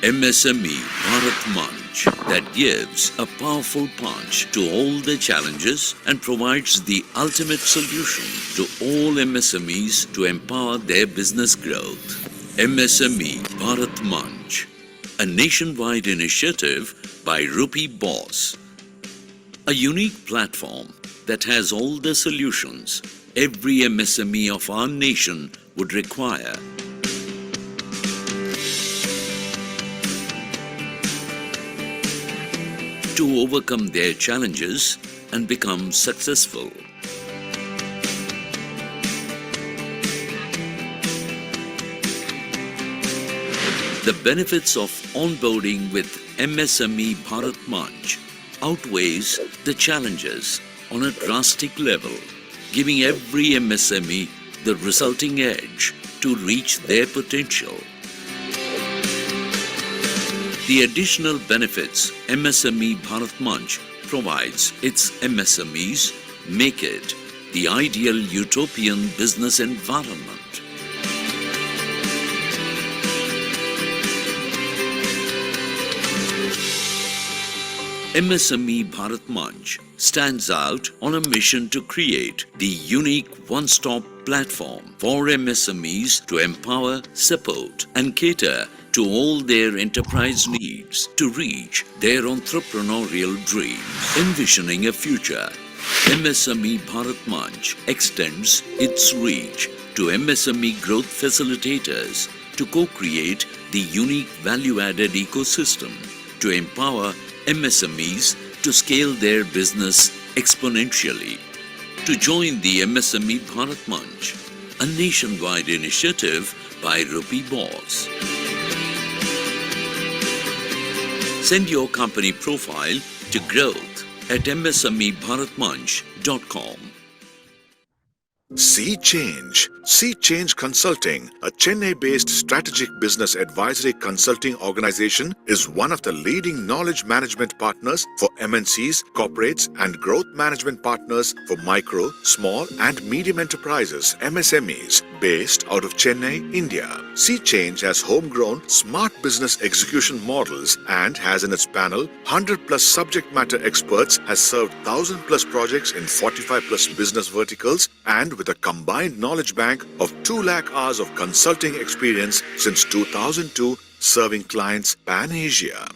MSME Bharat Manch that gives a powerful punch to all the challenges and provides the ultimate solution to all MSMEs to empower their business growth. MSME Bharat Manch, a nationwide initiative by Rupee Boss, a unique platform that has all the solutions every MSME of our nation would require. To overcome their challenges and become successful. The benefits of onboarding with MSME Bharat Manch outweighs the challenges on a drastic level, giving every MSME the resulting edge to reach their potential. The additional benefits MSME Bharat Manch provides its MSMEs make it the ideal utopian business environment. MSME Bharat Manch stands out on a mission to create the unique one-stop platform for MSMEs to empower, support and cater to all their enterprise needs to reach their entrepreneurial dreams. Envisioning a future, MSME Bharat Manch extends its reach to MSME growth facilitators to co-create the unique value-added ecosystem to empower MSMEs to scale their business exponentially. To join the MSME Bharat Manch, a nationwide initiative by Rupee Boss. Send your company profile to growth@msmebharatmanch.com. See Change. See Change Consulting, a Chennai-based strategic business advisory consulting organization, is one of the leading knowledge management partners for MNCs, corporates, and growth management partners for micro, small, and medium enterprises, MSMEs, based out of Chennai, India. See Change has homegrown smart business execution models and has in its panel 100+ subject matter experts, has served 1,000+ projects in 45+ business verticals, and with a combined knowledge bank of 2 lakh hours of consulting experience since 2002, serving clients pan-Asia.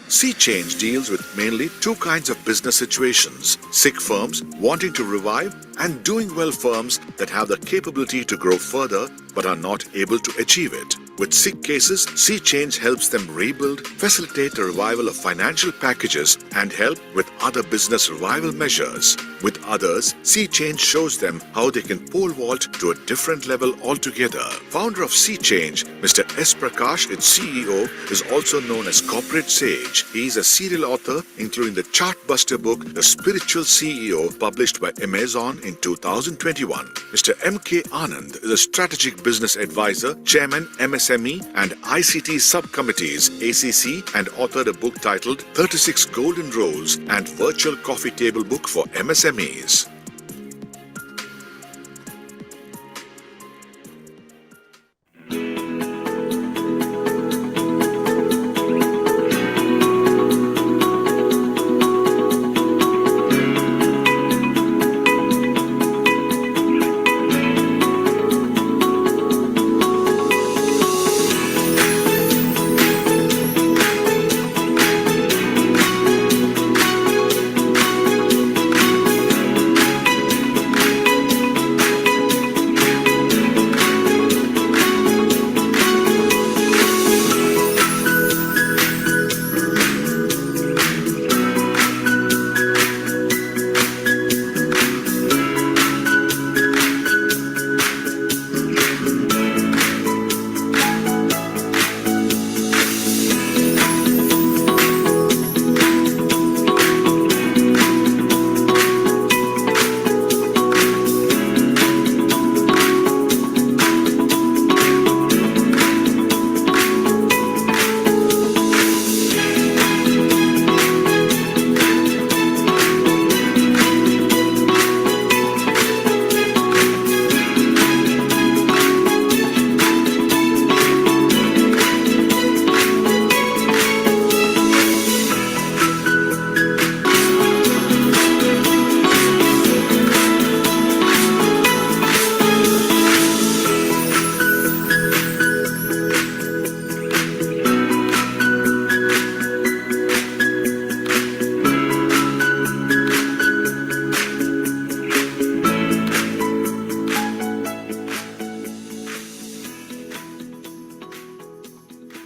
Sea Change deals with mainly 2 kinds of business situations: sick firms wanting to revive and doing well firms that have the capability to grow further but are not able to achieve it. With sick cases, Sea Change helps them rebuild, facilitate the revival of financial packages, and help with other business revival measures. With others, Sea Change shows them how they can pole vault to a different level altogether. Founder of Sea Change, Mr. S. Prakash, its CEO, is also known as Corporate Sage. He is a serial author, including the chartbuster book, The Spiritual CEO, published by Amazon in 2021. Mr. M.K. Anand is a strategic business advisor, chairman, MSME and ICT subcommittees, ACC, and authored a book titled 36 Golden Rules and Virtual Coffee Table Book for MSMEs.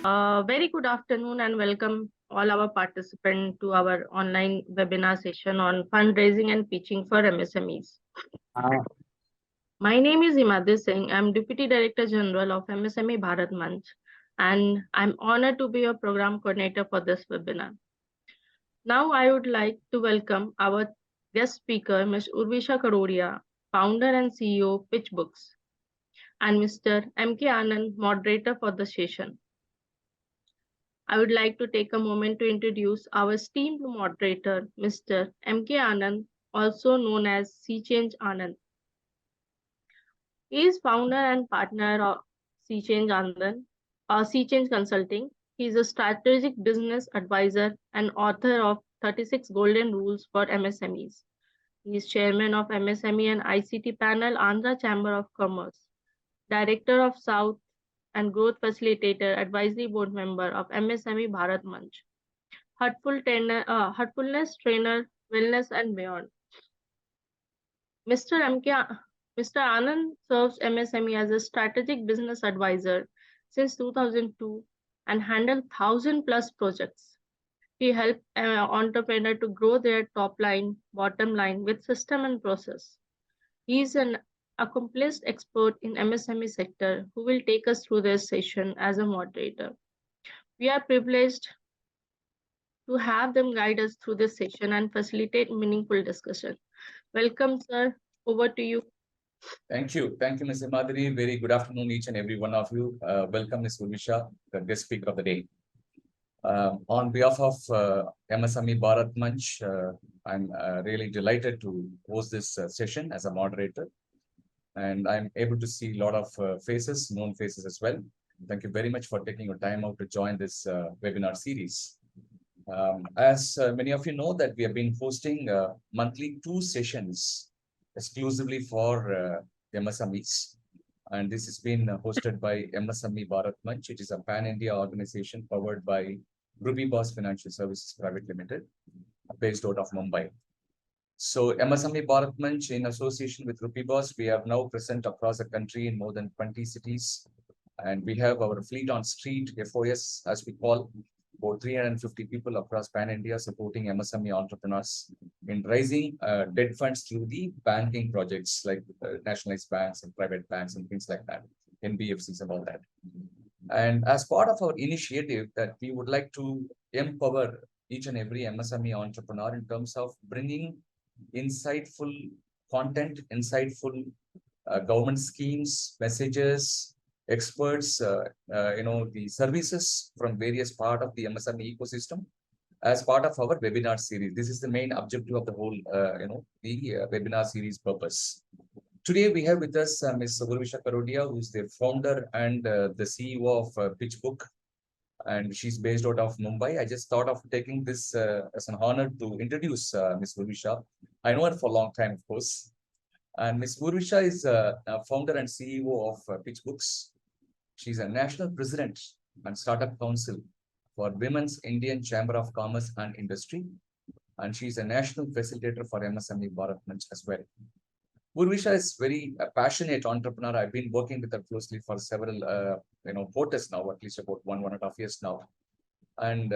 Very good afternoon and welcome all our participants to our online webinar session on fundraising and pitching for MSMEs. My name is Imadri Singh. I'm Deputy Director General of MSME Bharat Manch, and I'm honored to be your program coordinator for this webinar. Now, I would like to welcome our guest speaker, Ms. Urvisha Karodia, founder and CEO, Pitch Books, and Mr. M.K. Anand, moderator for the session. I would like to take a moment to introduce our esteemed moderator, Mr. M.K. Anand, also known as Sea Change Anand. He is founder and partner of Sea Change Anand, Sea Change Consulting. He is a strategic business advisor and author of 36 Golden Rules for MSMEs. He is chairman of MSME and ICT panel, Andhra Chamber of Commerce, director of South and Growth Facilitator Advisory Board member of MSME Bharat Manch, Heartfulness Trainer, Wellness and Beyond. Mr. Anand serves MSME as a strategic business advisor since 2002 and handled 1,000+ projects. He helped entrepreneurs to grow their top line, bottom line with system and process. He is an accomplished expert in MSME sector who will take us through this session as a moderator. We are privileged to have them guide us through this session and facilitate meaningful discussion. Welcome, sir. Over to you. Thank you. Thank you, Ms. Madhuri. Very good afternoon, each and every one of you. Welcome, Ms. Urvisha, the guest speaker of the day. On behalf of MSME Bharat Manch, I'm really delighted to host this session as a moderator. And I'm able to see a lot of faces, known faces as well. Thank you very much for taking your time out to join this webinar series. As many of you know that we have been hosting monthly 2 sessions exclusively for MSMEs. And this has been hosted by MSME Bharat Manch. It is a pan-India organization powered by Ruby Boss Financial Services Private Limited, based out of Mumbai. So MSME Bharat Manch, in association with Ruby Boss, we are now present across the country in more than 20 cities. And we have our fleet on street, FOS, as we call, about 350 people across pan-India supporting MSME entrepreneurs in raising debt funds through the banking projects like nationalized banks and private banks and things like that, NBFCs and all that. And as part of our initiative that we would like to empower each and every MSME entrepreneur in terms of bringing insightful content, insightful government schemes, messages, experts, the services from various part of the MSME ecosystem as part of our webinar series. This is the main objective of the whole, the webinar series purpose. Today we have with us Ms. Urvisha Karodia, who is the founder and the CEO of Pitch Book, and she's based out of Mumbai. I just thought of taking this as an honor to introduce Ms. Urvisha. I know her for a long time, of course. And Ms. Urvisha is a founder and CEO of Pitch Books. She's a national president and startup council for Women's Indian Chamber of Commerce and Industry. And she's a national facilitator for MSME Bharat Manch as well. Urvisha is very passionate entrepreneur. I've been working with her closely for several quarters now, at least about 1.5 years now. And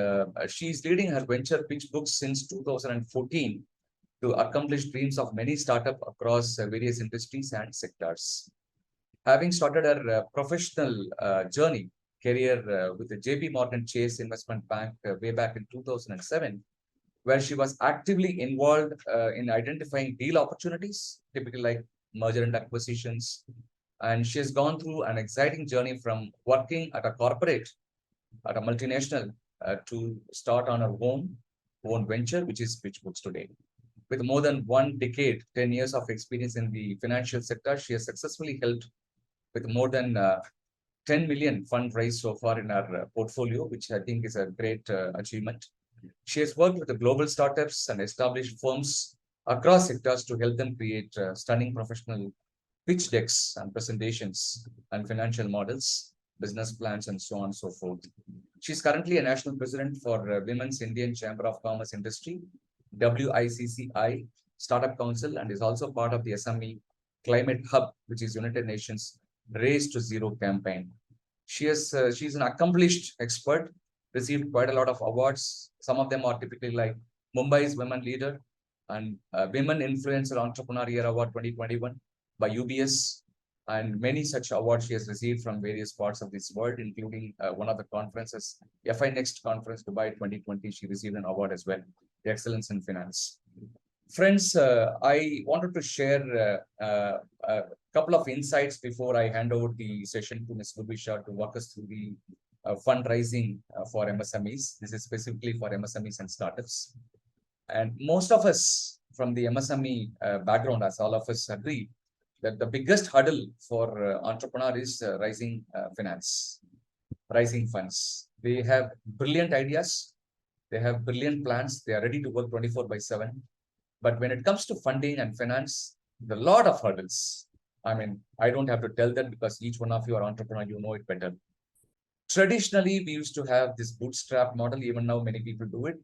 she's leading her venture Pitch Books since 2014 to accomplish dreams of many startups across various industries and sectors. Having started her professional career with the JP Morgan Chase Investment Bank way back in 2007, where she was actively involved in identifying deal opportunities, typically like merger and acquisitions. And she has gone through an exciting journey from working at a corporate, at a multinational, to start on her own venture, which is Pitch Books today. With more than 1 decade, 10 years of experience in the financial sector, she has successfully helped with more than 10 million fund raised so far in our portfolio, which I think is a great achievement. She has worked with the global startups and established firms across sectors to help them create stunning professional pitch decks and presentations and financial models, business plans, and so on and so forth. She's currently a national president for Women's Indian Chamber of Commerce Industry, WICCI Startup Council, and is also part of the SME Climate Hub, which is United Nations Race to Zero campaign. She's an accomplished expert, received quite a lot of awards. Some of them are typically like Mumbai's Women Leader and Women Influencer Entrepreneur Year Award 2021 by UBS, and many such awards she has received from various parts of this world, including one of the conferences, FI Next Conference Dubai 2020. She received an award as well, the Excellence in Finance. Friends, I wanted to share a couple of insights before I hand over the session to Ms. Lubisha to walk us through the fundraising for MSMEs. This is specifically for MSMEs and startups. And most of us from the MSME background, as all of us agree, that the biggest hurdle for entrepreneur is rising finance, rising funds. They have brilliant ideas. They have brilliant plans. They are ready to work 24/7. But when it comes to funding and finance, there are a lot of hurdles. I mean, I don't have to tell that because each one of you are entrepreneur, you know it better. Traditionally, we used to have this bootstrap model. Even now, many people do it.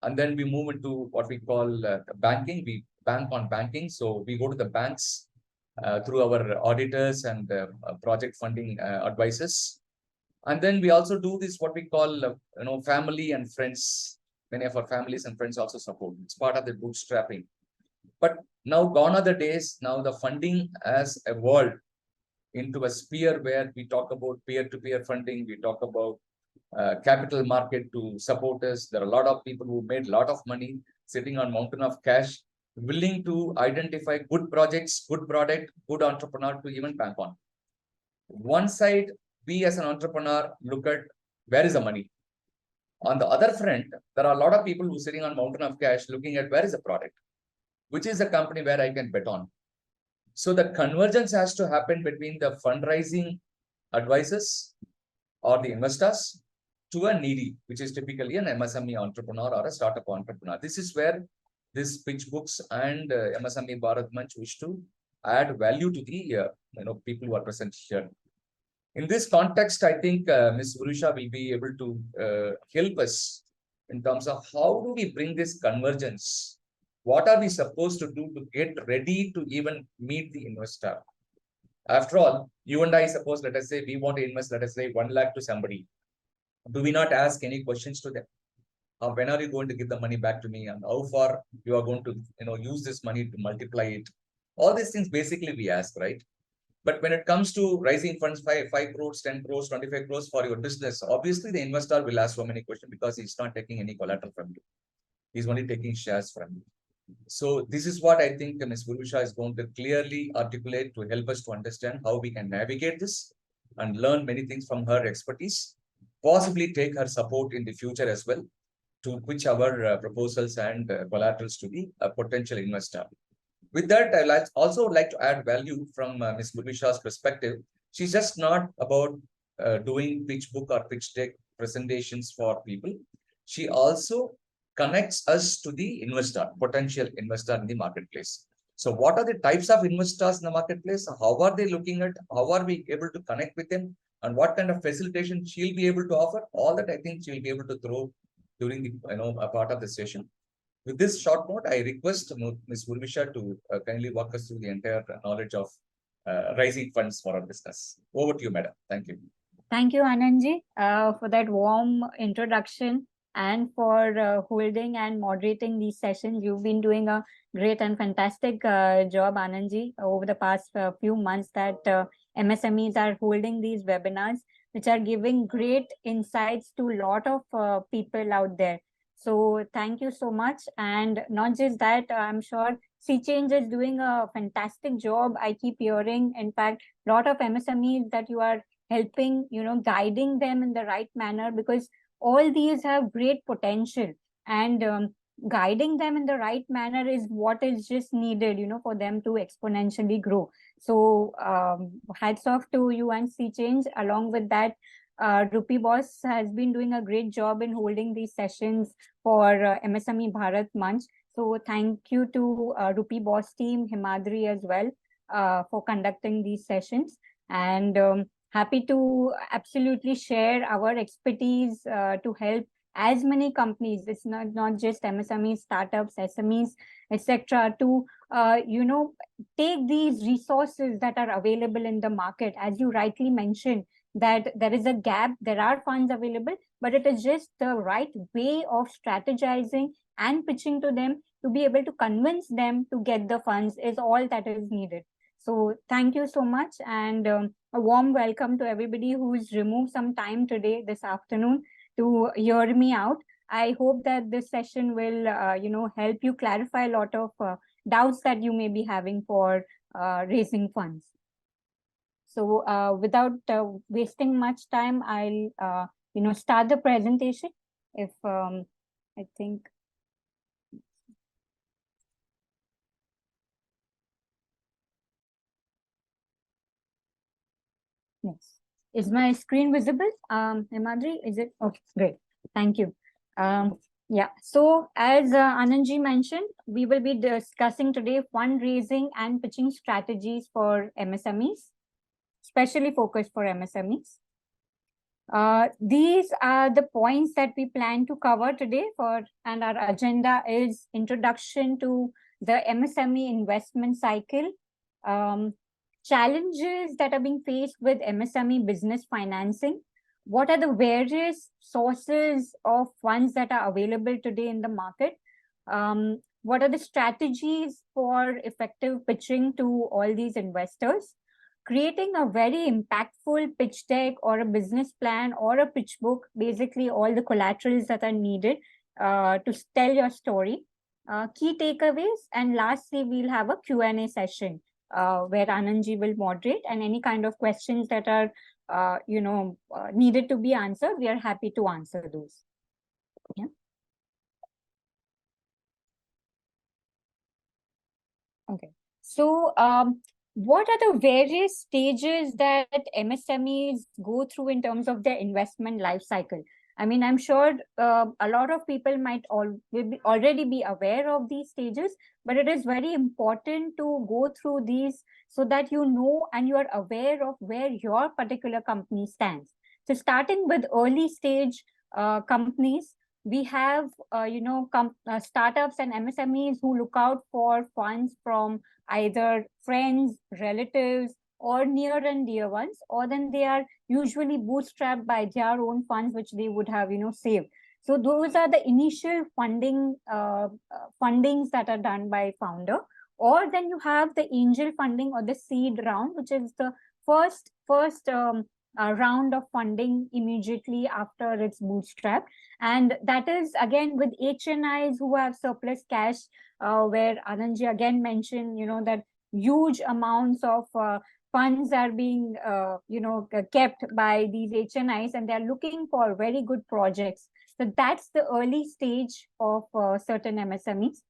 And then we move into what we call banking. We bank on banking. So we go to the banks through our auditors and project funding advisors. And then we also do this, what we call, family and friends. Many of our families and friends also support. It's part of the bootstrapping. But now gone are the days. Now the funding has evolved into a sphere where we talk about peer-to-peer funding. We talk about capital market to support us. There are a lot of people who made a lot of money sitting on mountain of cash, willing to identify good projects, good product, good entrepreneur to even bank on. One side, we as an entrepreneur look at where is the money. On the other front, there are a lot of people who are sitting on mountain of cash looking at where is the product, which is the company where I can bet on. So the convergence has to happen between the fundraising advisors or the investors to a needy, which is typically an MSME entrepreneur or a startup entrepreneur. This is where this pitch books and MSME Bharat Manch wish to add value to the people who are present here. In this context, I think Ms. Urusha will be able to help us in terms of how do we bring this convergence? What are we supposed to do to get ready to even meet the investor? After all, you and I suppose, let us say, we want to invest, let us say, 1 lakh to somebody. Do we not ask any questions to them? When are you going to give the money back to me? And how far you are going to use this money to multiply it? All these things basically we ask, right? But when it comes to raising funds, 5 crores, 10 crores, 25 crores for your business, obviously the investor will ask so many questions because he's not taking any collateral from you. He's only taking shares from you. So this is what I think Ms. Urusha is going to clearly articulate to help us to understand how we can navigate this and learn many things from her expertise, possibly take her support in the future as well to pitch our proposals and collaterals to the potential investor. With that, I also like to add value from Ms. Lubisha's perspective. She's just not about doing pitch book or pitch deck presentations for people. She also connects us to the investor, potential investor in the marketplace. So what are the types of investors in the marketplace? How are they looking at? How are we able to connect with them? And what kind of facilitation she'll be able to offer? All that I think she'll be able to throw during the a part of the session. With this short note, I request Ms. Urvisha to kindly walk us through the entire knowledge of raising funds for our business. Over to you, madam. Thank you. Thank you, Anandji, for that warm introduction and for holding and moderating these sessions. You've been doing a great and fantastic job, Anandji, over the past few months that MSMEs are holding these webinars, which are giving great insights to a lot of people out there. So thank you so much. And not just that, I'm sure Sea Change is doing a fantastic job. I keep hearing, in fact, a lot of MSMEs that you are helping, guiding them in the right manner, because all these have great potential, and guiding them in the right manner is what is just needed, for them to exponentially grow. So hats off to you and Sea Change. Along with that, Rupee Boss has been doing a great job in holding these sessions for MSME Bharat Manch. So thank you to Rupee Boss team, Himadri as well, for conducting these sessions. And happy to absolutely share our expertise to help as many companies. It's not just MSMEs, startups, SMEs, etc. to take these resources that are available in the market. As you rightly mentioned, that there is a gap, there are funds available, but it is just the right way of strategizing and pitching to them to be able to convince them to get the funds is all that is needed. So thank you so much, and a warm welcome to everybody who's removed some time today, this afternoon, to hear me out. I hope that this session will, help you clarify a lot of doubts that you may be having for raising funds. So without wasting much time, I'll, start the presentation. If I think. Yes. Is my screen visible? Himadri, is it? Okay, great. Thank you. Yeah, so as Anandji mentioned, we will be discussing today fundraising and pitching strategies for MSMEs, especially focused for MSMEs. These are the points that we plan to cover today and our agenda is introduction to the MSME investment cycle, challenges that are being faced with MSME business financing. What are the various sources of funds that are available today in the market? What are the strategies for effective pitching to all these investors? Creating a very impactful pitch deck or a business plan or a pitch book, basically all the collaterals that are needed to tell your story. Key takeaways, and lastly, we'll have a Q&A session where Anandji will moderate, and any kind of questions that are needed to be answered, we are happy to answer those. Yeah. Okay. So what are the various stages that MSMEs go through in terms of their investment life cycle? I mean, I'm sure a lot of people might already be aware of these stages, but it is very important to go through these so that you know and you are aware of where your particular company stands. So starting with early stage companies, we have, startups and MSMEs who look out for funds from either friends, relatives, or near and dear ones, or then they are usually bootstrapped by their own funds, which they would have, saved. So those are the initial fundings that are done by founder. Or then you have the angel funding or the seed round, which is the first round of funding immediately after its bootstrap. And that is again with HNIs who have surplus cash, where Anandji again mentioned, that huge amounts of funds are being, kept by these HNIs, and they're looking for very good projects. So that's the early stage of certain MSMEs.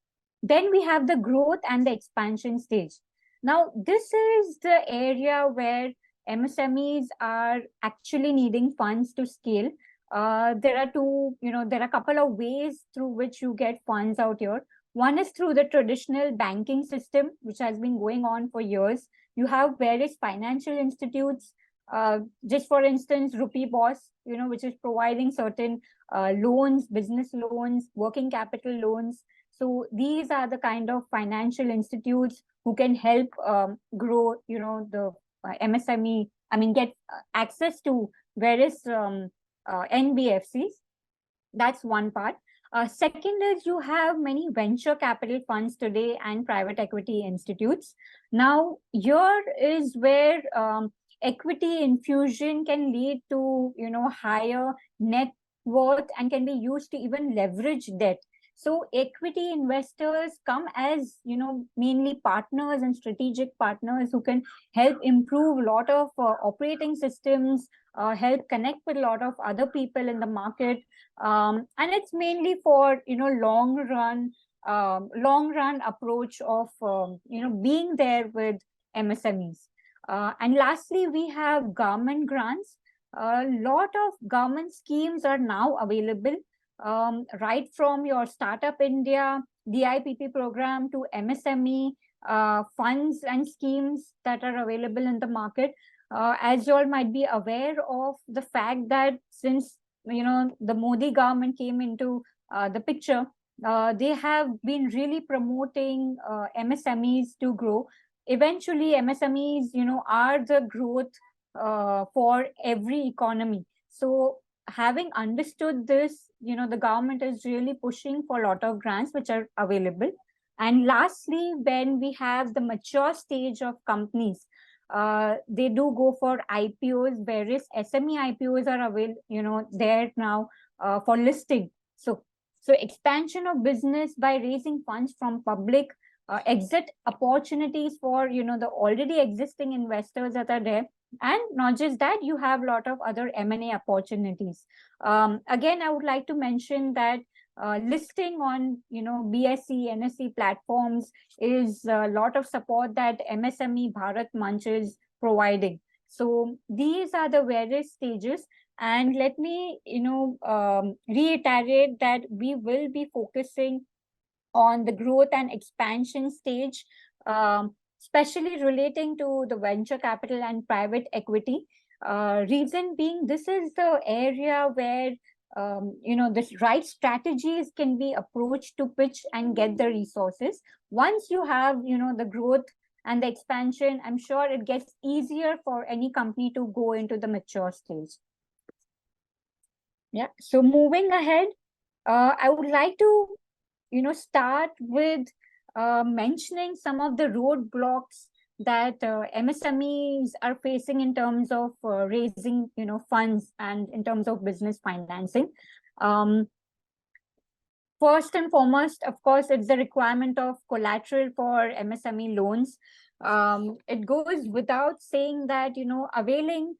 Then we have the growth and the expansion stage. Now, this is the area where MSMEs are actually needing funds to scale. There are a couple of ways through which you get funds out here. One is through the traditional banking system, which has been going on for years. You have various financial institutes, just for instance, Rupee Boss, which is providing certain loans, business loans, working capital loans. So these are the kind of financial institutes who can help grow, the MSME, get access to various NBFCs. That's one part. Second is you have many venture capital funds today and private equity institutes. Now, here is where equity infusion can lead to, higher net worth and can be used to even leverage debt. So equity investors come as, mainly partners and strategic partners who can help improve a lot of operating systems, help connect with a lot of other people in the market. And it's mainly for, long run approach of, being there with MSMEs. And lastly, we have government grants. A lot of government schemes are now available, right from your Startup India, DIPP program to MSME funds and schemes that are available in the market. As you all might be aware of the fact that since, the Modi government came into the picture, they have been really promoting MSMEs to grow. Eventually, MSMEs, are the growth for every economy. So having understood this, the government is really pushing for a lot of grants which are available. And lastly, when we have the mature stage of companies, they do go for IPOs, whereas SME IPOs are available, there now for listing. So expansion of business by raising funds from public, exit opportunities for the already existing investors that are there. And not just that, you have a lot of other M&A opportunities. Again, I would like to mention that listing on BSE, NSE platforms is a lot of support that MSME Bharat Manch is providing. So these are the various stages. And let me reiterate that we will be focusing on the growth and expansion stage, especially relating to the venture capital and private equity. Reason being, this is the area where the right strategies can be approached to pitch and get the resources. Once you have the growth and the expansion, I'm sure it gets easier for any company to go into the mature stage. Yeah. So moving ahead, I would like to start with mentioning some of the roadblocks that MSMEs are facing in terms of raising funds and in terms of business financing. First and foremost, of course, it's the requirement of collateral for MSME loans. It goes without saying that availing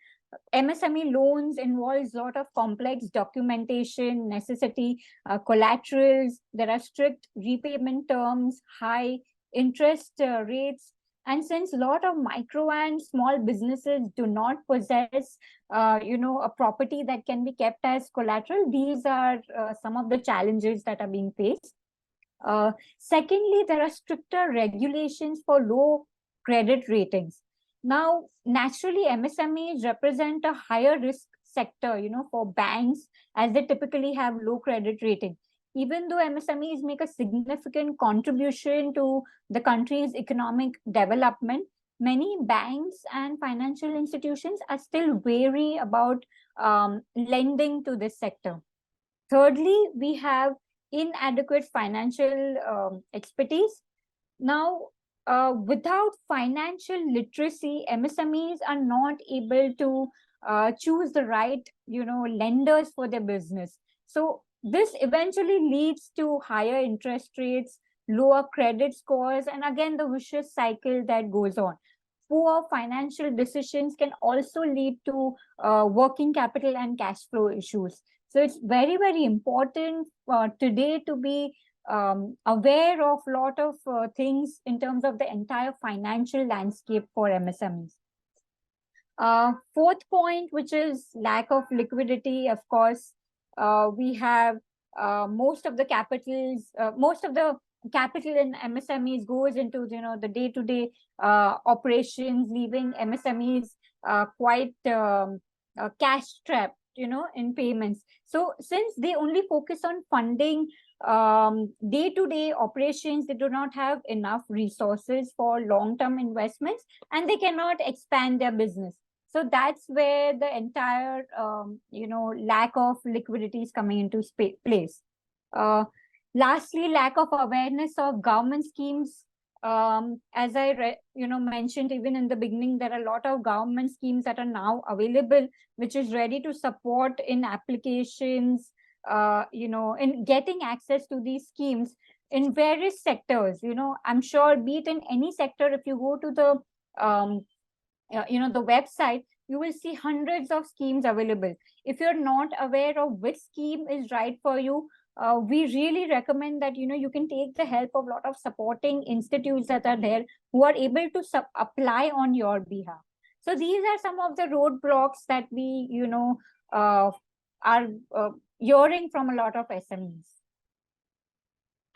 MSME loans involves a lot of complex documentation, necessity, collaterals. There are strict repayment terms, high interest rates. And since a lot of micro and small businesses do not possess, a property that can be kept as collateral, these are some of the challenges that are being faced. Secondly, there are stricter regulations for low credit ratings. Now, naturally, MSMEs represent a higher risk sector, for banks, as they typically have low credit rating. Even though MSMEs make a significant contribution to the country's economic development, many banks and financial institutions are still wary about lending to this sector. Thirdly, we have inadequate financial expertise. Now, without financial literacy, MSMEs are not able to choose the right, lenders for their business. So this eventually leads to higher interest rates, lower credit scores, and again, the vicious cycle that goes on. Poor financial decisions can also lead to working capital and cash flow issues. So it's very, very important today to be aware of a lot of things in terms of the entire financial landscape for MSMEs. Fourth point, which is lack of liquidity. Of course, we have most of the capital in MSMEs goes into the day-to-day operations, leaving MSMEs quite cash strapped in payments. So since they only focus on funding day-to-day operations, they do not have enough resources for long-term investments, and they cannot expand their business. So that's where the entire lack of liquidity is coming into place. Lastly, lack of awareness of government schemes. As I mentioned even in the beginning, there are a lot of government schemes that are now available, which is ready to support in applications, in getting access to these schemes in various sectors. I'm sure, be it in any sector, if you go to the the website, you will see hundreds of schemes available. If you're not aware of which scheme is right for you, we really recommend that you can take the help of a lot of supporting institutes that are there who are able to apply on your behalf. So these are some of the roadblocks that we are hearing from a lot of SMEs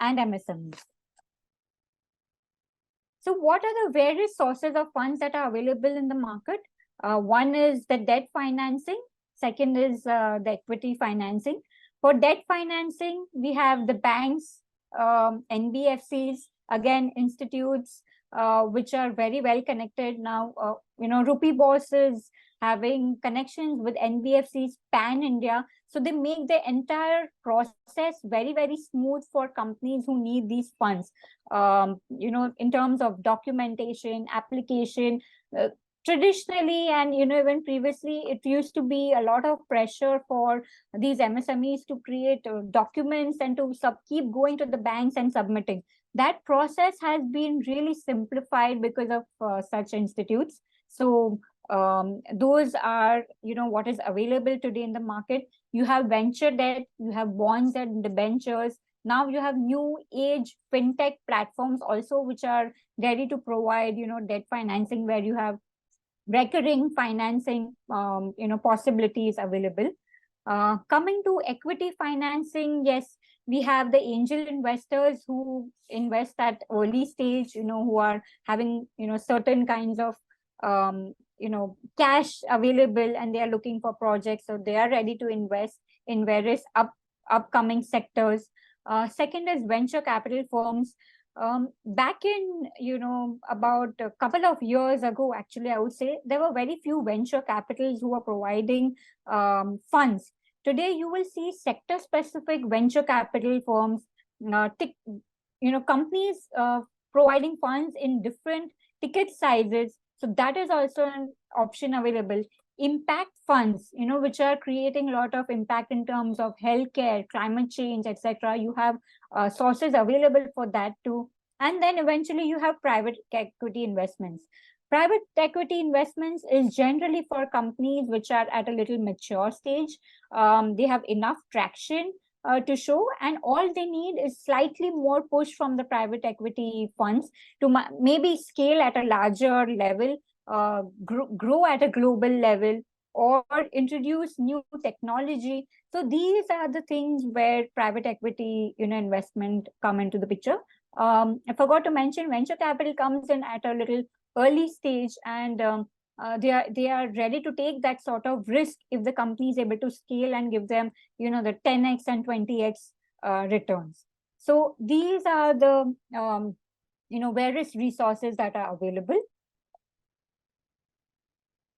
and MSMEs. So what are the various sources of funds that are available in the market? One is the debt financing. Second is the equity financing. For debt financing, we have the banks, NBFCs, again, institutes which are very well connected now. Rupee Boss having connections with NBFCs pan-India. So they make the entire process very, very smooth for companies who need these funds. In terms of documentation, application, traditionally, and even previously, it used to be a lot of pressure for these MSMEs to create documents and to keep going to the banks and submitting. That process has been really simplified because of such institutes. So those are what is available today in the market. You have venture debt, you have bonds and debentures. Now you have new age fintech platforms also, which are ready to provide debt financing, where you have recurring financing possibilities available. Coming to equity financing, yes, we have the angel investors who invest at early stage, who are having certain kinds of cash available, and they are looking for projects, so they are ready to invest in various upcoming sectors. Second is venture capital firms. Back in about a couple of years ago, actually, I would say there were very few venture capitals who were providing funds. Today you will see sector specific venture capital firms, companies providing funds in different ticket sizes. So that is also an option available. Impact funds, which are creating a lot of impact in terms of healthcare, climate change, etc. You have sources available for that too. And then eventually you have private equity investments. Private equity investments is generally for companies which are at a little mature stage. They have enough traction to show, and all they need is slightly more push from the private equity funds to maybe scale at a larger level, grow at a global level, or introduce new technology. So these are the things where private equity investment come into the picture. I forgot to mention, venture capital comes in at a little early stage, and they are ready to take that sort of risk if the company is able to scale and give them the 10x and 20x returns. So these are the various resources that are available.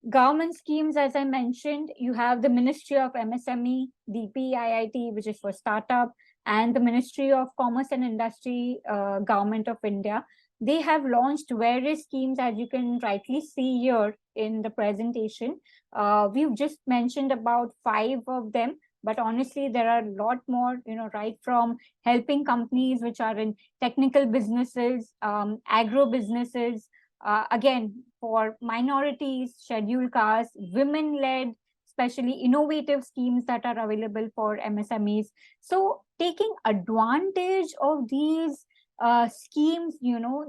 Government schemes, as I mentioned, you have the Ministry of MSME, DPIIT, which is for startup, and the Ministry of Commerce and Industry, Government of India. They have launched various schemes, as you can rightly see here in the presentation. We've just mentioned about 5 of them, but honestly, there are a lot more, right from helping companies which are in technical businesses, agro businesses, again, for minorities, scheduled castes, women-led, especially innovative schemes that are available for MSMEs. So taking advantage of these schemes,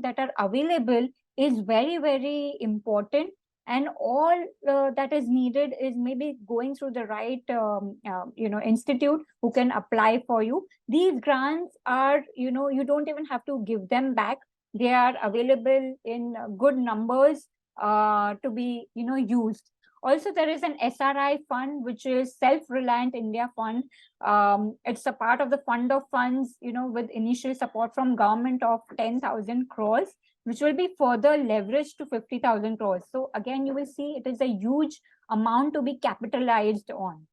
that are available is very, very important. And all that is needed is maybe going through the right, institute who can apply for you. These grants are, you don't even have to give them back. They are available in good numbers to be, used. Also, there is an SRI fund, which is Self-Reliant India Fund. It's a part of the fund of funds, with initial support from government of 10,000 crores, which will be further leveraged to 50,000 crores. So again, you will see it is a huge amount to be capitalized on.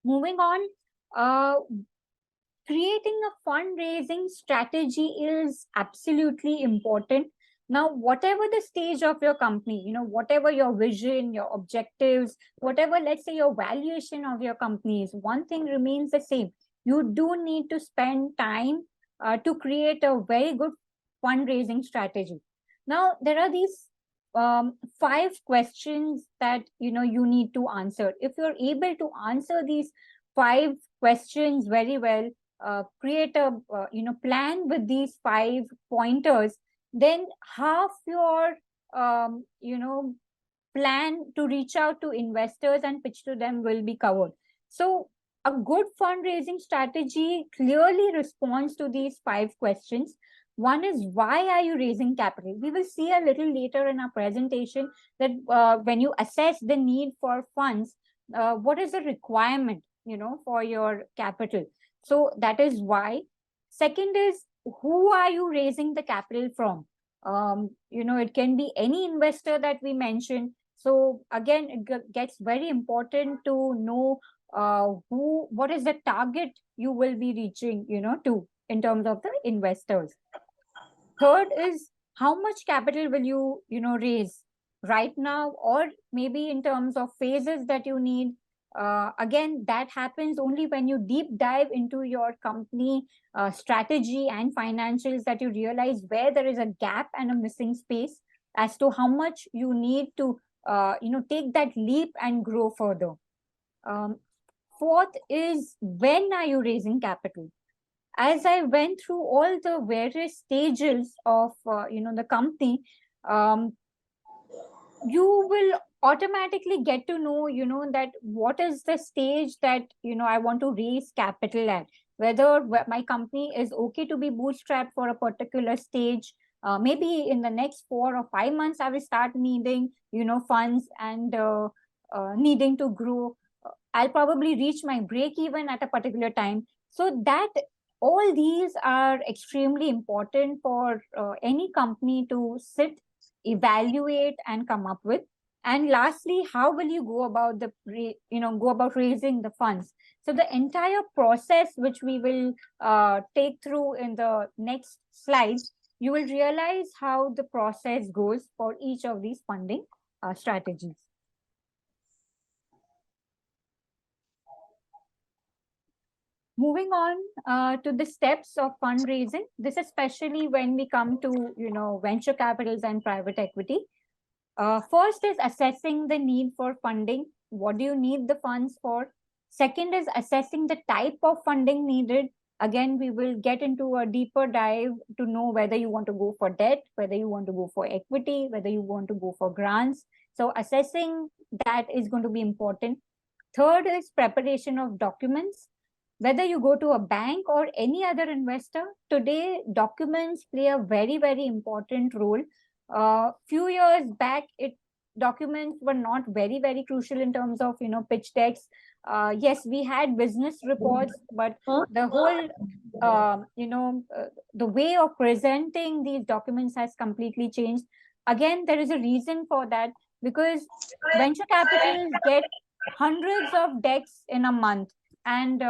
Moving on, creating a fundraising strategy is absolutely important. Now, whatever the stage of your company, whatever your vision, your objectives, whatever, let's say, your valuation of your company is, one thing remains the same. You do need to spend time to create a very good fundraising strategy. Now, there are these 5 questions that, you need to answer. If you're able to answer these 5 questions very well, create a plan with these 5 pointers, then half your plan to reach out to investors and pitch to them will be covered. So a good fundraising strategy clearly responds to these 5 questions. One is, why are you raising capital? We will see a little later in our presentation that when you assess the need for funds, what is the requirement for your capital? So that is why. Second is, who are you raising the capital from? It can be any investor that we mentioned. So again, it gets very important to know what is the target you will be reaching, to in terms of the investors. Third is how much capital will you, raise right now, or maybe in terms of phases that you need. Again, that happens only when you deep dive into your company strategy and financials, that you realize where there is a gap and a missing space as to how much you need to, take that leap and grow further. Fourth is, when are you raising capital? As I went through all the various stages of the company, you will automatically get to know, that what is the stage that I want to raise capital at. Whether my company is okay to be bootstrapped for a particular stage. Maybe in the next 4 or 5 months, I will start needing funds and needing to grow. I'll probably reach my break even at a particular time. So that all these are extremely important for any company to sit, evaluate, and come up with. And lastly, how will you go about raising the funds? So the entire process, which we will take through in the next slides, you will realize how the process goes for each of these funding strategies. Moving on to the steps of fundraising, this especially when we come to venture capitals and private equity. First is assessing the need for funding. What do you need the funds for? Second is assessing the type of funding needed. Again, we will get into a deeper dive to know whether you want to go for debt, whether you want to go for equity, whether you want to go for grants. So assessing that is going to be important. Third is preparation of documents. Whether you go to a bank or any other investor, today documents play a very, very important role. Few years back, documents were not very, very crucial in terms of pitch decks. Yes, we had business reports, but the whole the way of presenting these documents has completely changed. Again, there is a reason for that, because venture capitals get hundreds of decks in a month, and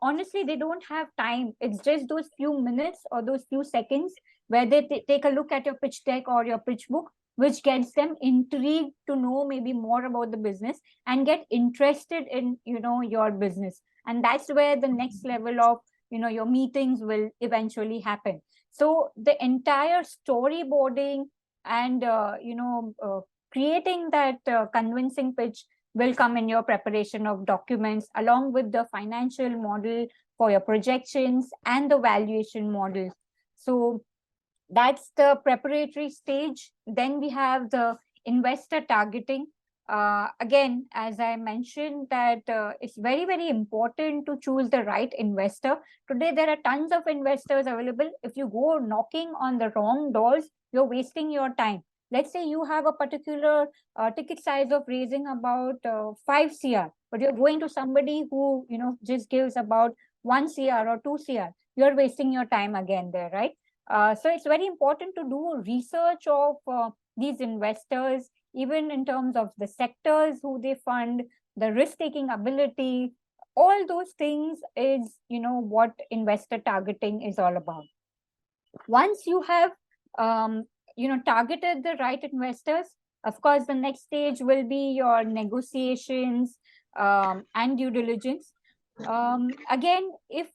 honestly, they don't have time. It's just those few minutes or those few seconds where they take a look at your pitch deck or your pitch book, which gets them intrigued to know maybe more about the business and get interested in your business. And that's where the next level of your meetings will eventually happen. So the entire storyboarding and creating that convincing pitch will come in your preparation of documents, along with the financial model for your projections and the valuation model. So that's the preparatory stage. Then we have the investor targeting. Again, as I mentioned, that it's very, very important to choose the right investor. Today, there are tons of investors available. If you go knocking on the wrong doors, you're wasting your time. Let's say you have a particular ticket size of raising about 5 CR, but you're going to somebody who just gives about 1 CR or 2 CR. You're wasting your time again there, right? So it's very important to do research of these investors, even in terms of the sectors who they fund, the risk-taking ability. All those things is what investor targeting is all about. Once you have targeted the right investors, of course, the next stage will be your negotiations and due diligence. Again, if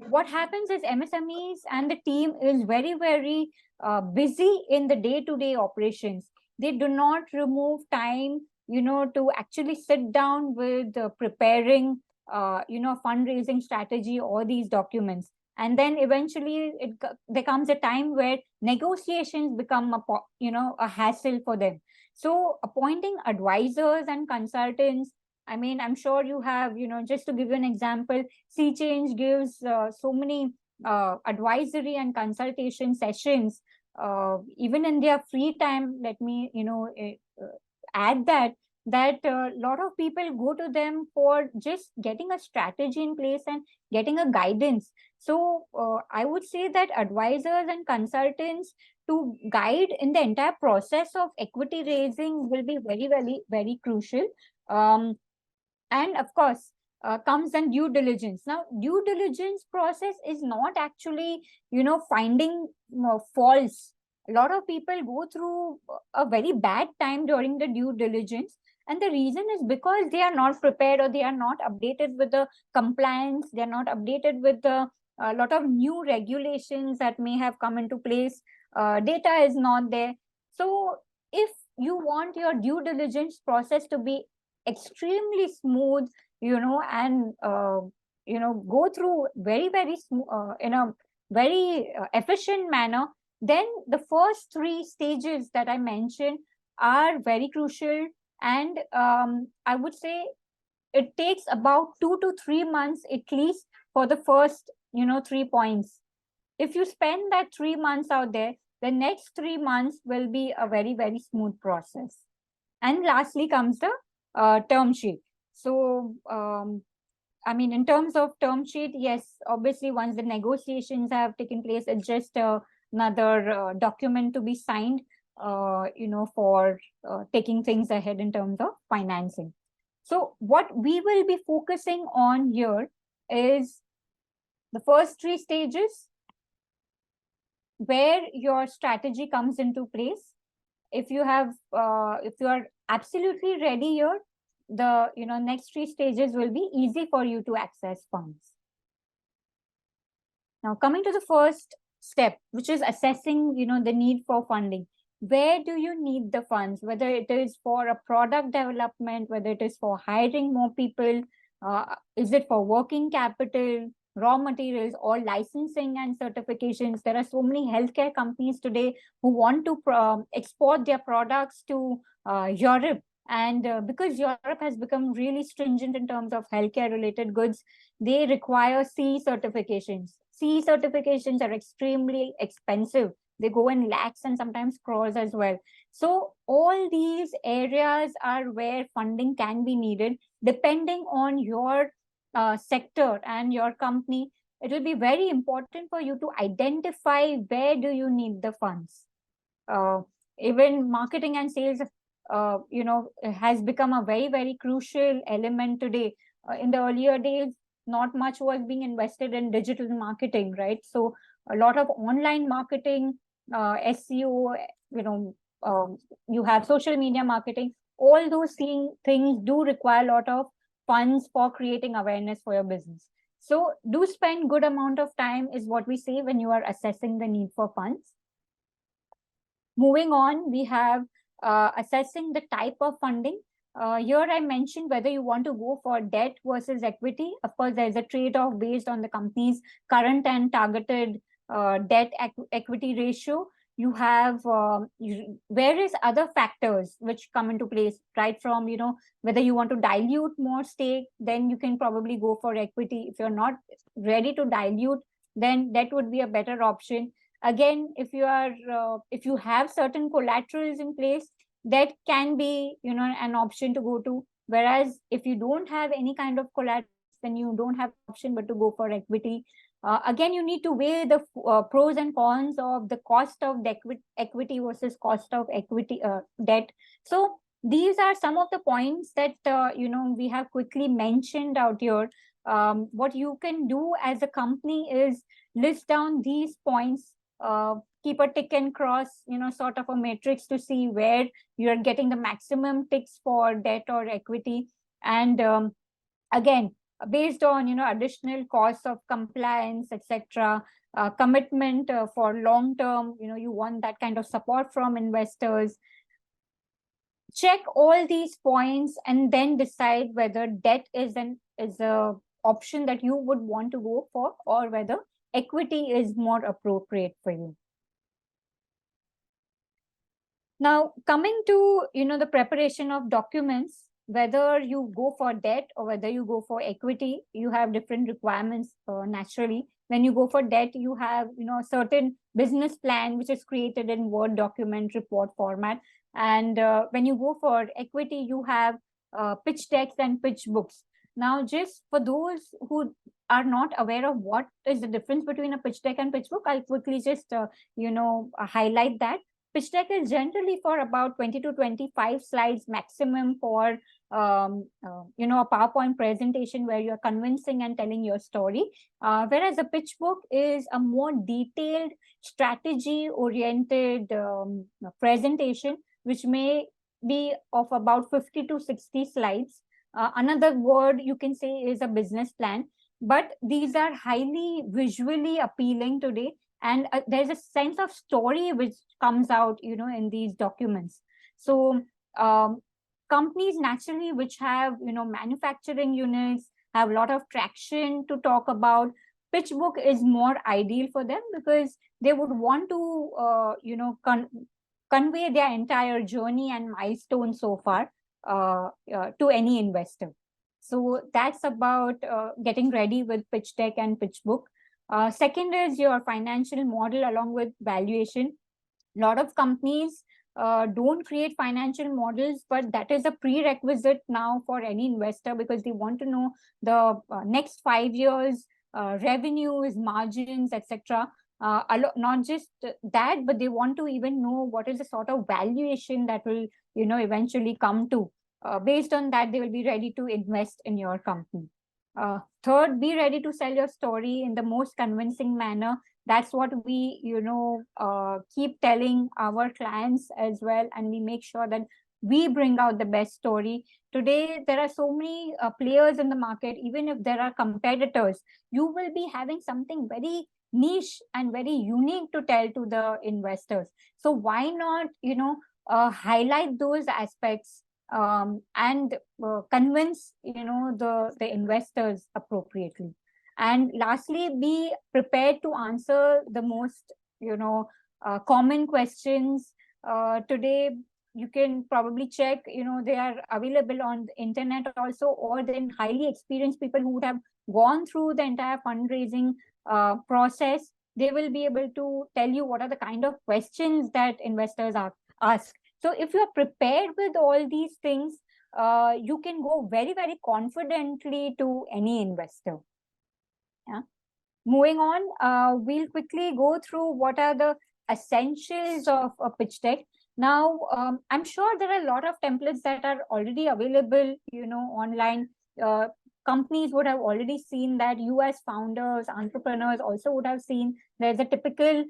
what happens is MSMEs and the team is very, very busy in the day-to-day operations. They do not remove time, to actually sit down with preparing, fundraising strategy or these documents. And then eventually there comes a time where negotiations become a hassle for them. So appointing advisors and consultants, I mean, I'm sure you have, just to give you an example, Sea Change gives so many advisory and consultation sessions, even in their free time. Let me, add that that a lot of people go to them for just getting a strategy in place and getting a guidance. So I would say that advisors and consultants to guide in the entire process of equity raising will be very, very, very crucial. And of course, comes then due diligence. Now, due diligence process is not actually, finding faults. A lot of people go through a very bad time during the due diligence. And the reason is because they are not prepared, or they are not updated with the compliance. They are not updated with the a lot of new regulations that may have come into place. Data is not there. So if you want your due diligence process to be extremely smooth, and go through very, very smooth, in a very efficient manner, then the first three stages that I mentioned are very crucial. And I would say it takes about 2 to 3 months at least for the first 3 points. If you spend that 3 months out there, the next 3 months will be a very, very smooth process. And lastly comes the term sheet. So I mean, in terms of term sheet, yes, obviously once the negotiations have taken place, it's just another document to be signed, for taking things ahead in terms of financing. So what we will be focusing on here is the first three stages, where your strategy comes into place. If you are absolutely ready here, the next three stages will be easy for you to access funds. Now, coming to the first step, which is assessing the need for funding. Where do you need the funds? Whether it is for a product development, whether it is for hiring more people, is it for working capital, raw materials, or licensing and certifications? There are so many healthcare companies today who want to export their products to Europe. And because Europe has become really stringent in terms of healthcare related goods, they require CE certifications. CE certifications are extremely expensive. They go in lakhs and sometimes crores as well. So all these areas are where funding can be needed. Depending on your sector and your company, it will be very important for you to identify where do you need the funds. Even marketing and sales, has become a very, very crucial element today. In the earlier days, not much was being invested in digital marketing, right? So a lot of online marketing, SEO, you have social media marketing. All those things do require a lot of funds for creating awareness for your business. So do spend good amount of time is what we say when you are assessing the need for funds. Moving on, we have assessing the type of funding. Here I mentioned whether you want to go for debt versus equity. Of course, there's a trade-off based on the company's current and targeted debt equity ratio. You have various other factors which come into place, right from, whether you want to dilute more stake, then you can probably go for equity. If you're not ready to dilute, then debt would be a better option. Again, if you have certain collaterals in place, that can be, an option to go to. Whereas if you don't have any kind of collateral, then you don't have option but to go for equity. Again, you need to weigh the pros and cons of the cost of the equity versus cost of equity debt. So these are some of the points that we have quickly mentioned out here. What you can do as a company is list down these points, keep a tick and cross, sort of a matrix to see where you're getting the maximum ticks for debt or equity. And again, based on additional costs of compliance, etc., commitment for long term, you want that kind of support from investors. Check all these points and then decide whether debt is a option that you would want to go for, or whether equity is more appropriate for you. Now, coming to the preparation of documents, whether you go for debt or whether you go for equity, you have different requirements naturally. When you go for debt, you have a certain business plan which is created in Word document report format, And when you go for equity, you have pitch decks and pitch books. Now, just for those who are not aware of what is the difference between a pitch deck and pitch book, I'll quickly just, highlight that. Pitch deck is generally for about 20 to 25 slides maximum for, a PowerPoint presentation where you're convincing and telling your story. Whereas a pitch book is a more detailed, strategy-oriented presentation, which may be of about 50 to 60 slides. Another word you can say is a business plan, but these are highly visually appealing today, and there's a sense of story which comes out, in these documents. So companies naturally which have, manufacturing units, have a lot of traction to talk about, pitch book is more ideal for them because they would want to, convey their entire journey and milestones so far to any investor. So that's about getting ready with pitch deck and pitch book. Second is your financial model along with valuation. A lot of companies don't create financial models, but that is a prerequisite now for any investor because they want to know the next 5 years revenues, margins, etc. Not just that, but they want to even know what is the sort of valuation that will, eventually come to. Based on that, they will be ready to invest in your company. Third, be ready to sell your story in the most convincing manner. That's what we, keep telling our clients as well. And we make sure that we bring out the best story. Today, there are so many players in the market. Even if there are competitors, you will be having something very niche and very unique to tell to the investors. So why not, highlight those aspects and convince, the investors appropriately. And lastly, be prepared to answer the most, common questions. Today, you can probably check, they are available on the internet also, or then highly experienced people who would have gone through the entire fundraising process. They will be able to tell you what are the kind of questions that investors ask. So if you are prepared with all these things, you can go very, very confidently to any investor. Yeah. Moving on, we'll quickly go through what are the essentials of a pitch deck. Now, I'm sure there are a lot of templates that are already available, online. Companies would have already seen that. You as founders, entrepreneurs also would have seen there's a typical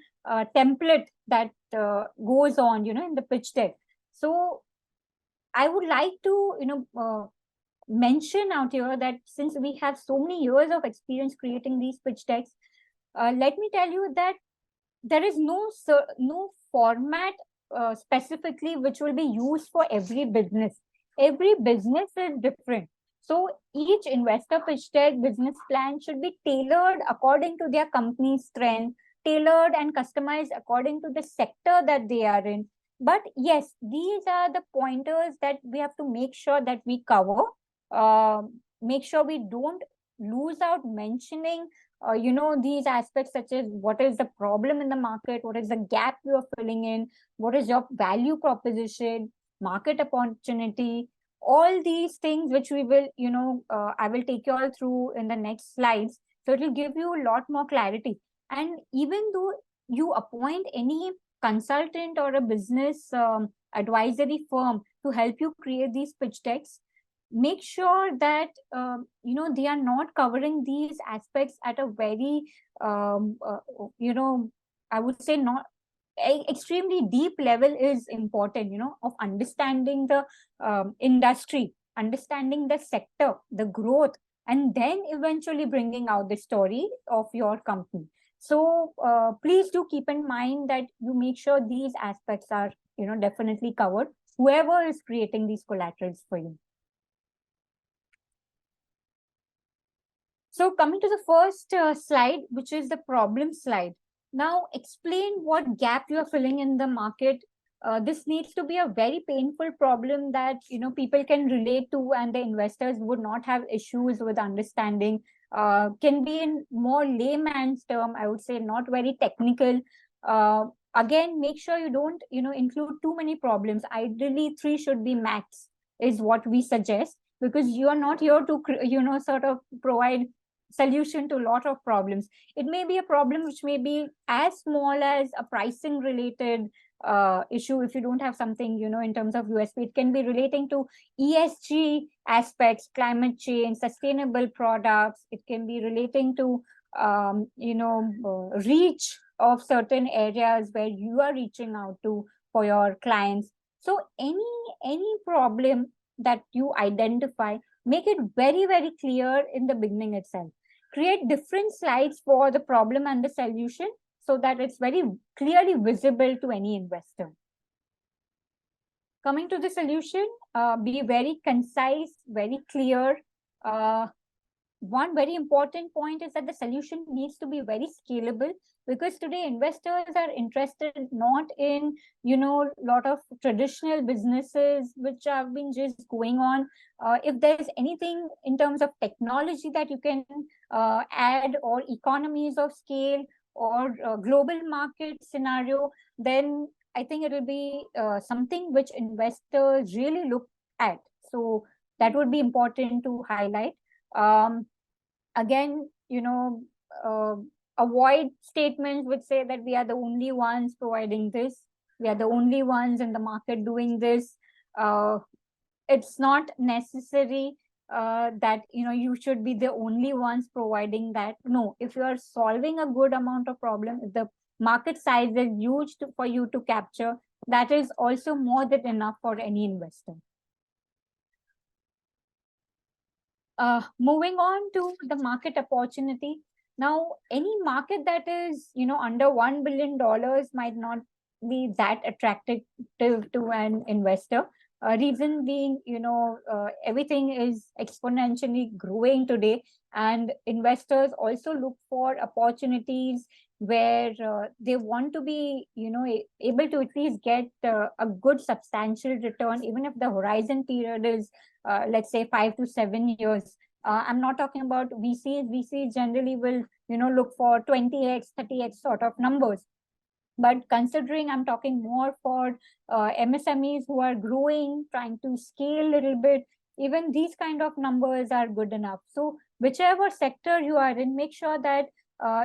template that goes on, in the pitch deck. So I would like to, mention out here that since we have so many years of experience creating these pitch decks, let me tell you that there is no format specifically which will be used for every business. Every business is different. So each investor pitch deck business plan should be tailored according to their company's strength, tailored and customized according to the sector that they are in. But yes, these are the pointers that we have to make sure that we cover. Make sure we don't lose out mentioning, these aspects such as what is the problem in the market, what is the gap you are filling in, what is your value proposition, market opportunity, all these things which we will, I will take you all through in the next slides. So it will give you a lot more clarity. And even though you appoint any consultant or a business advisory firm to help you create these pitch decks, make sure that they are not covering these aspects at a very I would say not extremely deep level is important, of understanding the industry, understanding the sector, the growth, and then eventually bringing out the story of your company. So please do keep in mind that you make sure these aspects are, definitely covered, whoever is creating these collaterals for you. So coming to the first slide, which is the problem slide. Now explain what gap you are filling in the market. This needs to be a very painful problem that, people can relate to and the investors would not have issues with understanding. Can be in more layman's term, I would say, not very technical. Again, make sure you don't, include too many problems. Ideally, 3 should be max, is what we suggest, because you are not here to, sort of provide solution to a lot of problems. It may be a problem which may be as small as a pricing related issue. If you don't have something, in terms of USP, it can be relating to ESG aspects, climate change, sustainable products. It can be relating to, reach of certain areas where you are reaching out to for your clients. So any problem that you identify, make it very, very clear in the beginning itself. Create different slides for the problem and the solution, so that it's very clearly visible to any investor. Coming to the solution, be very concise, very clear. One very important point is that the solution needs to be very scalable, because today investors are interested not in, lot of traditional businesses which have been just going on. If there's anything in terms of technology that you can add, or economies of scale, or global market scenario, then I think it will be something which investors really look at. So that would be important to highlight. Again, avoid statements which say that we are the only ones providing this, we are the only ones in the market doing this. It's not necessary that you should be the only ones providing that. No, if you are solving a good amount of problem, if the market size is huge for you to capture, that is also more than enough for any investor. Moving on to the market opportunity. Now, any market that is, under $1 billion might not be that attractive to an investor. Reason being, everything is exponentially growing today, and investors also look for opportunities where they want to be, able to at least get a good substantial return, even if the horizon period is, let's say, 5 to 7 years. I'm not talking about VCs. VCs generally will, look for 20x, 30x sort of numbers. But considering I'm talking more for MSMEs who are growing, trying to scale a little bit, even these kind of numbers are good enough. So whichever sector you are in, make sure that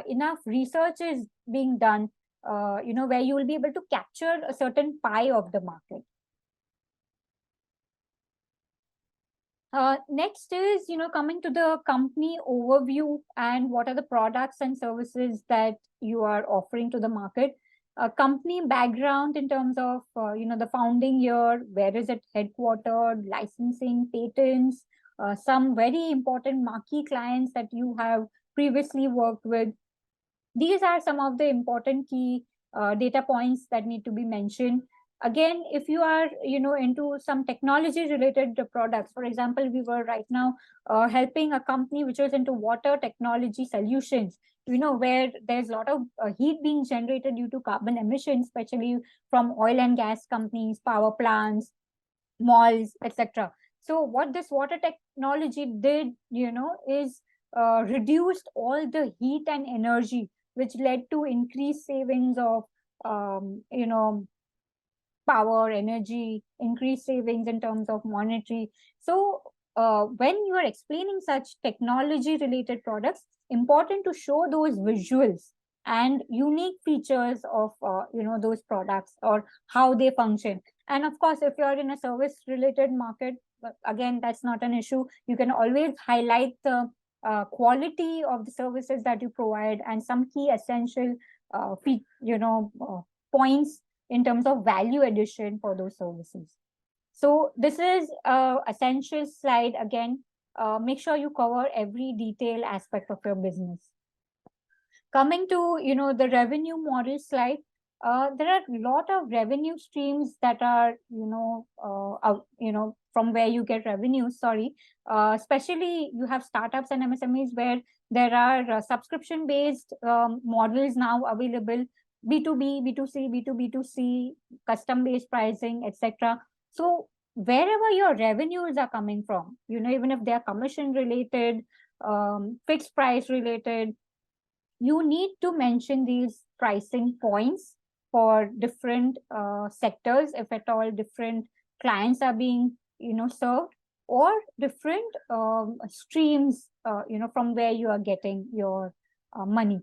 enough research is being done, where you will be able to capture a certain pie of the market. Next is, coming to the company overview and what are the products and services that you are offering to the market. Company background in terms of, the founding year, where is it headquartered, licensing, patents, some very important marquee clients that you have previously worked with. These are some of the important key data points that need to be mentioned. Again, if you are, into some technology related products, for example, we were right now helping a company which was into water technology solutions, where there's a lot of heat being generated due to carbon emissions, especially from oil and gas companies, power plants, malls, etc. So what this water technology did, is reduced all the heat and energy, which led to increased savings of, power, energy, increased savings in terms of monetary. So when you are explaining such technology related products, important to show those visuals and unique features of those products or how they function. And of course, if you're in a service related market, again, that's not an issue. You can always highlight the quality of the services that you provide and some key essential points in terms of value addition for those services. So this is essential slide. Again, make sure you cover every detail aspect of your business. Coming to, the revenue model slide, there are a lot of revenue streams that are, from where you get revenue, especially you have startups and MSMEs where there are subscription-based models now available, B2B, B2C, B2B2C, custom-based pricing, etc. So wherever your revenues are coming from, even if they are commission-related, fixed price-related, you need to mention these pricing points for different sectors, if at all different clients are being, served, or different streams, from where you are getting your money.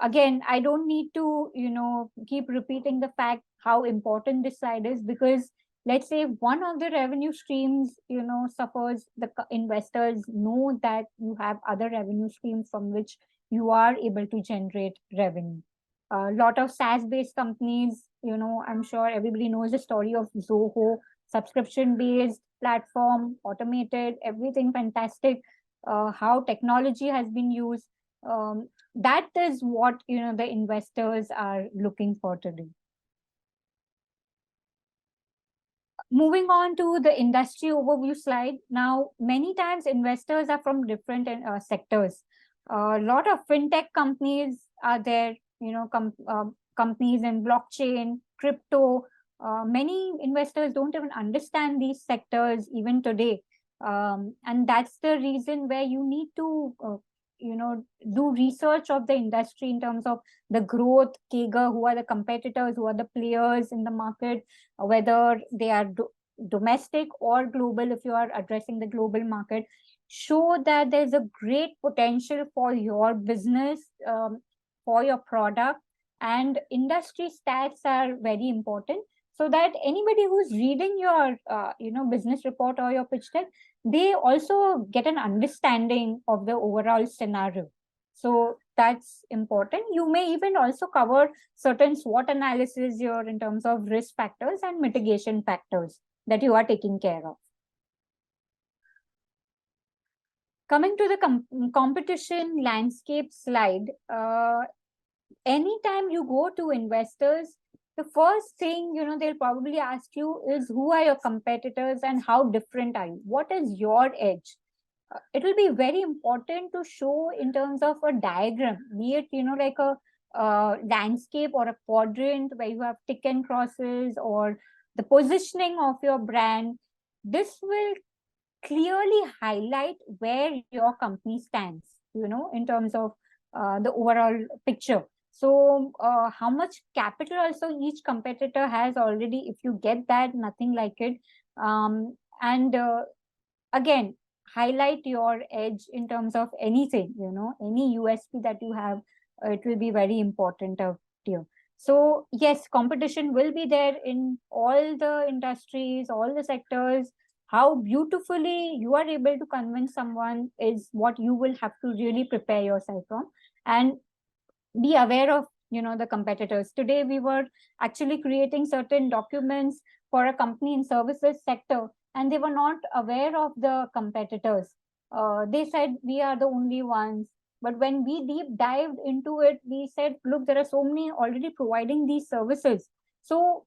Again, I don't need to, keep repeating the fact how important this slide is, because let's say one of the revenue streams, suffers, the investors know that you have other revenue streams from which you are able to generate revenue. A lot of SaaS-based companies, I'm sure everybody knows the story of Zoho, subscription-based platform, automated, everything fantastic, how technology has been used. That is what, the investors are looking for today. Moving on to the industry overview slide. Now, many times investors are from different sectors. A lot of fintech companies are there, companies in blockchain, crypto. Many investors don't even understand these sectors even today. And that's the reason where you need to, do research of the industry in terms of the growth, CAGR, who are the competitors, who are the players in the market, whether they are domestic or global. If you are addressing the global market, show that there's a great potential for your business, for your product, and industry stats are very important, so that anybody who's reading your business report or your pitch deck, they also get an understanding of the overall scenario. So that's important. You may even also cover certain SWOT analysis here in terms of risk factors and mitigation factors that you are taking care of. Coming to the competition landscape slide, anytime you go to investors, the first thing, they'll probably ask you is, who are your competitors and how different are you? What is your edge? It will be very important to show in terms of a diagram, be it, like a landscape or a quadrant where you have tick and crosses, or the positioning of your brand. This will clearly highlight where your company stands, in terms of the overall picture. So how much capital also each competitor has already, if you get that, nothing like it. And again, highlight your edge in terms of anything, any USP that you have, it will be very important to you. So yes, competition will be there in all the industries, all the sectors. How beautifully you are able to convince someone is what you will have to really prepare yourself from, and be aware of, the competitors. Today, we were actually creating certain documents for a company in services sector, and they were not aware of the competitors. They said we are the only ones. But when we deep dived into it, we said, look, there are so many already providing these services. So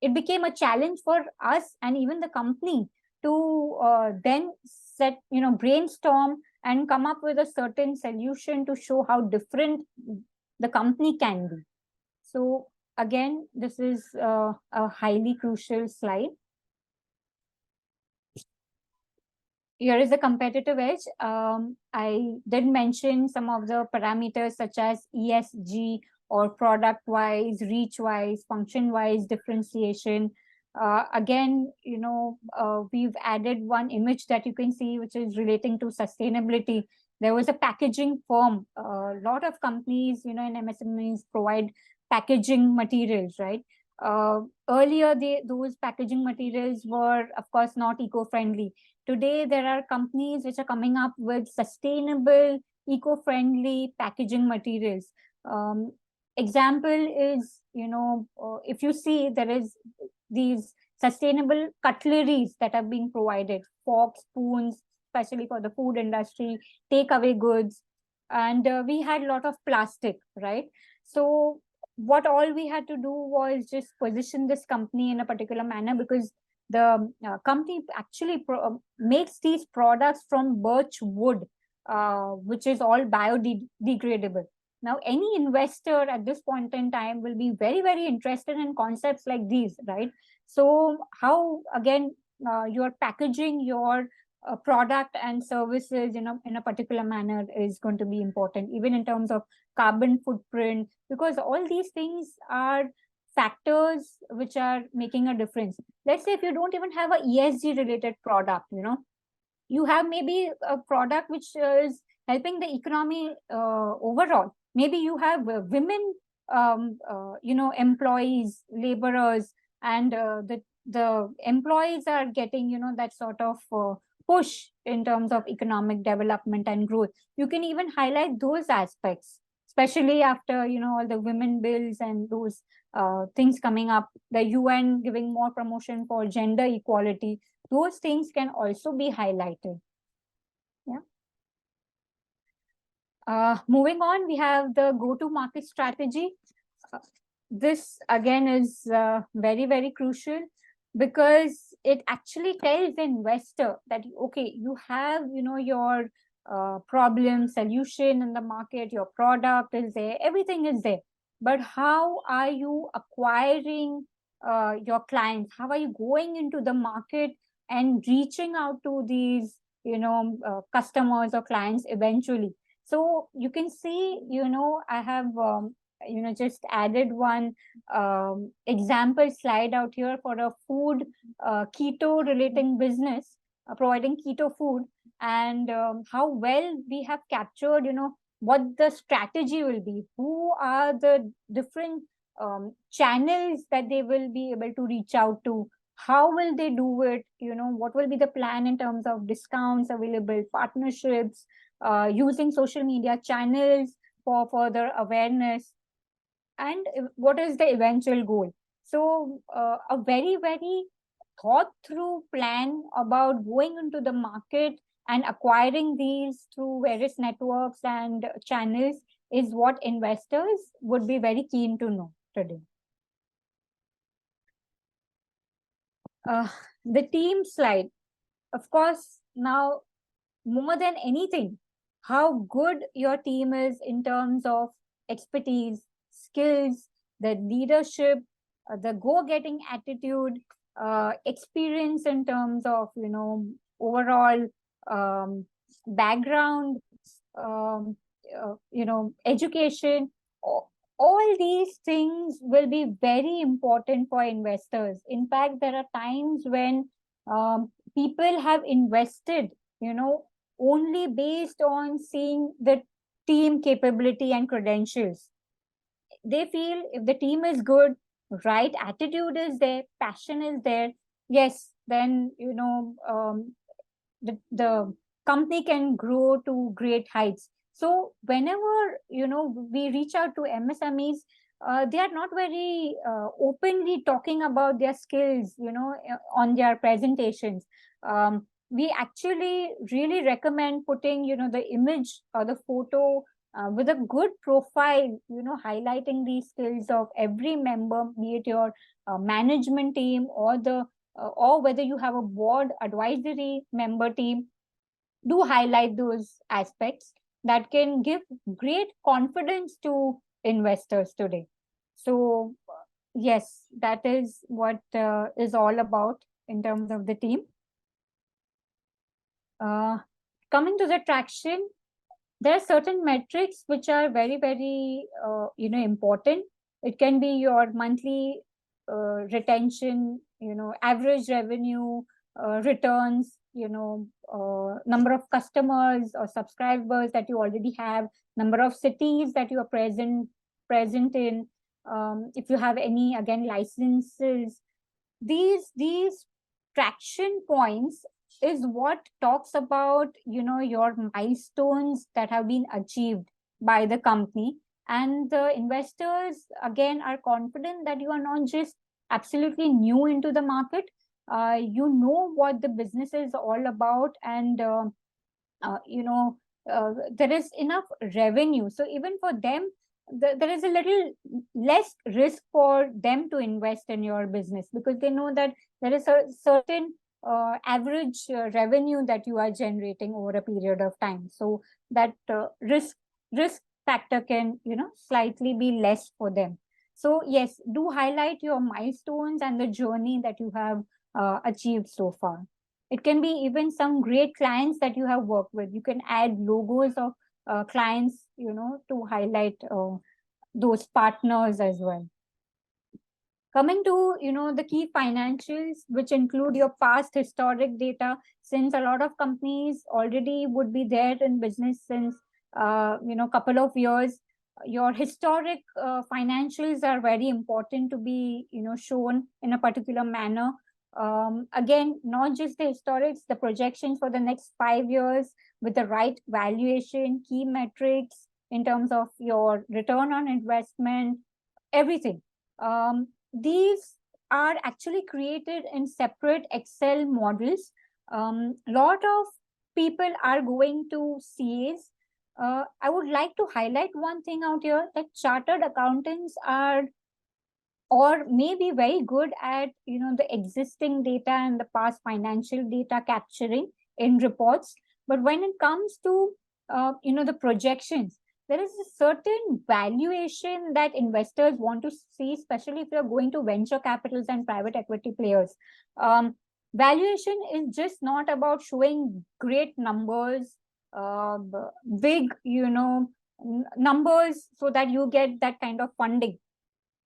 it became a challenge for us and even the company to then brainstorm and come up with a certain solution to show how different the company can be. So again, this is a highly crucial slide. Here is the competitive edge. I did mention some of the parameters such as ESG, or product-wise, reach-wise, function-wise differentiation. Again, we've added one image that you can see, which is relating to sustainability. There was a packaging firm. A lot of companies, in MSMEs provide packaging materials, right? Earlier, those packaging materials were, of course, not eco-friendly. Today, there are companies which are coming up with sustainable, eco-friendly packaging materials. Example is, if you see, there is these sustainable cutleries that are being provided, forks, spoons, especially for the food industry, takeaway goods. And we had a lot of plastic, right? So what all we had to do was just position this company in a particular manner, because the company actually makes these products from birch wood, which is all biodegradable. Now, any investor at this point in time will be very, very interested in concepts like these, right? So how, again, you're packaging your product and services in a particular manner is going to be important, even in terms of carbon footprint, because all these things are factors which are making a difference. Let's say if you don't even have a ESG related product, you have maybe a product which is helping the economy overall. Maybe you have women, employees, laborers, and the employees are getting, that sort of push in terms of economic development and growth. You can even highlight those aspects, especially after, all the women bills and those things coming up, the UN giving more promotion for gender equality. Those things can also be highlighted. Yeah. Moving on, we have the go-to-market strategy. This again is very, very crucial, because it actually tells the investor that, okay, you have, your problem solution in the market, your product is there, everything is there. But how are you acquiring your clients? How are you going into the market and reaching out to these, customers or clients eventually? So you can see, I have, just added one example slide out here for a food keto relating business, providing keto food, and how well we have captured, what the strategy will be, who are the different channels that they will be able to reach out to, how will they do it, what will be the plan in terms of discounts available, partnerships, using social media channels for further awareness, and what is the eventual goal. So a very, very thought through plan about going into the market and acquiring these through various networks and channels is what investors would be very keen to know today. The team slide, of course, now more than anything, how good your team is in terms of expertise, skills, the leadership, the go-getting attitude, experience in terms of, overall background, education. All these things will be very important for investors. In fact, there are times when people have invested, only based on seeing the team capability and credentials. They feel if the team is good, right attitude is there, passion is there, yes, then, the company can grow to great heights. So whenever, we reach out to MSMEs, they are not very openly talking about their skills, on their presentations. We actually really recommend putting, the image or the photo with a good profile, highlighting these skills of every member, be it your management team or or whether you have a board advisory member team. Do highlight those aspects that can give great confidence to investors today. So yes, that is what is all about in terms of the team. Coming to the traction, there are certain metrics which are very, very important. It can be your monthly retention, average revenue, returns, number of customers or subscribers that you already have, number of cities that you are present in, if you have any, again, licenses. These traction points is what talks about, your milestones that have been achieved by the company, and the investors again are confident that you are not just absolutely new into the market. You know what the business is all about, and there is enough revenue, so even for them there is a little less risk for them to invest in your business, because they know that there is a certain average revenue that you are generating over a period of time. So that risk factor can, slightly be less for them. So yes, do highlight your milestones and the journey that you have achieved so far. It can be even some great clients that you have worked with. You can add logos of clients, to highlight those partners as well. Coming to, the key financials, which include your past historic data, since a lot of companies already would be there in business since, couple of years, your historic financials are very important to be, shown in a particular manner. Again, not just the historics, the projections for the next 5 years with the right valuation, key metrics in terms of your return on investment, everything. These are actually created in separate Excel models. Lot of people are going to CAs. I would like to highlight one thing out here, that chartered accountants are or may be very good at the existing data and the past financial data capturing in reports, but when it comes to the projections, there is a certain valuation that investors want to see, especially if you're going to venture capitals and private equity players. Valuation is just not about showing great numbers, big numbers so that you get that kind of funding.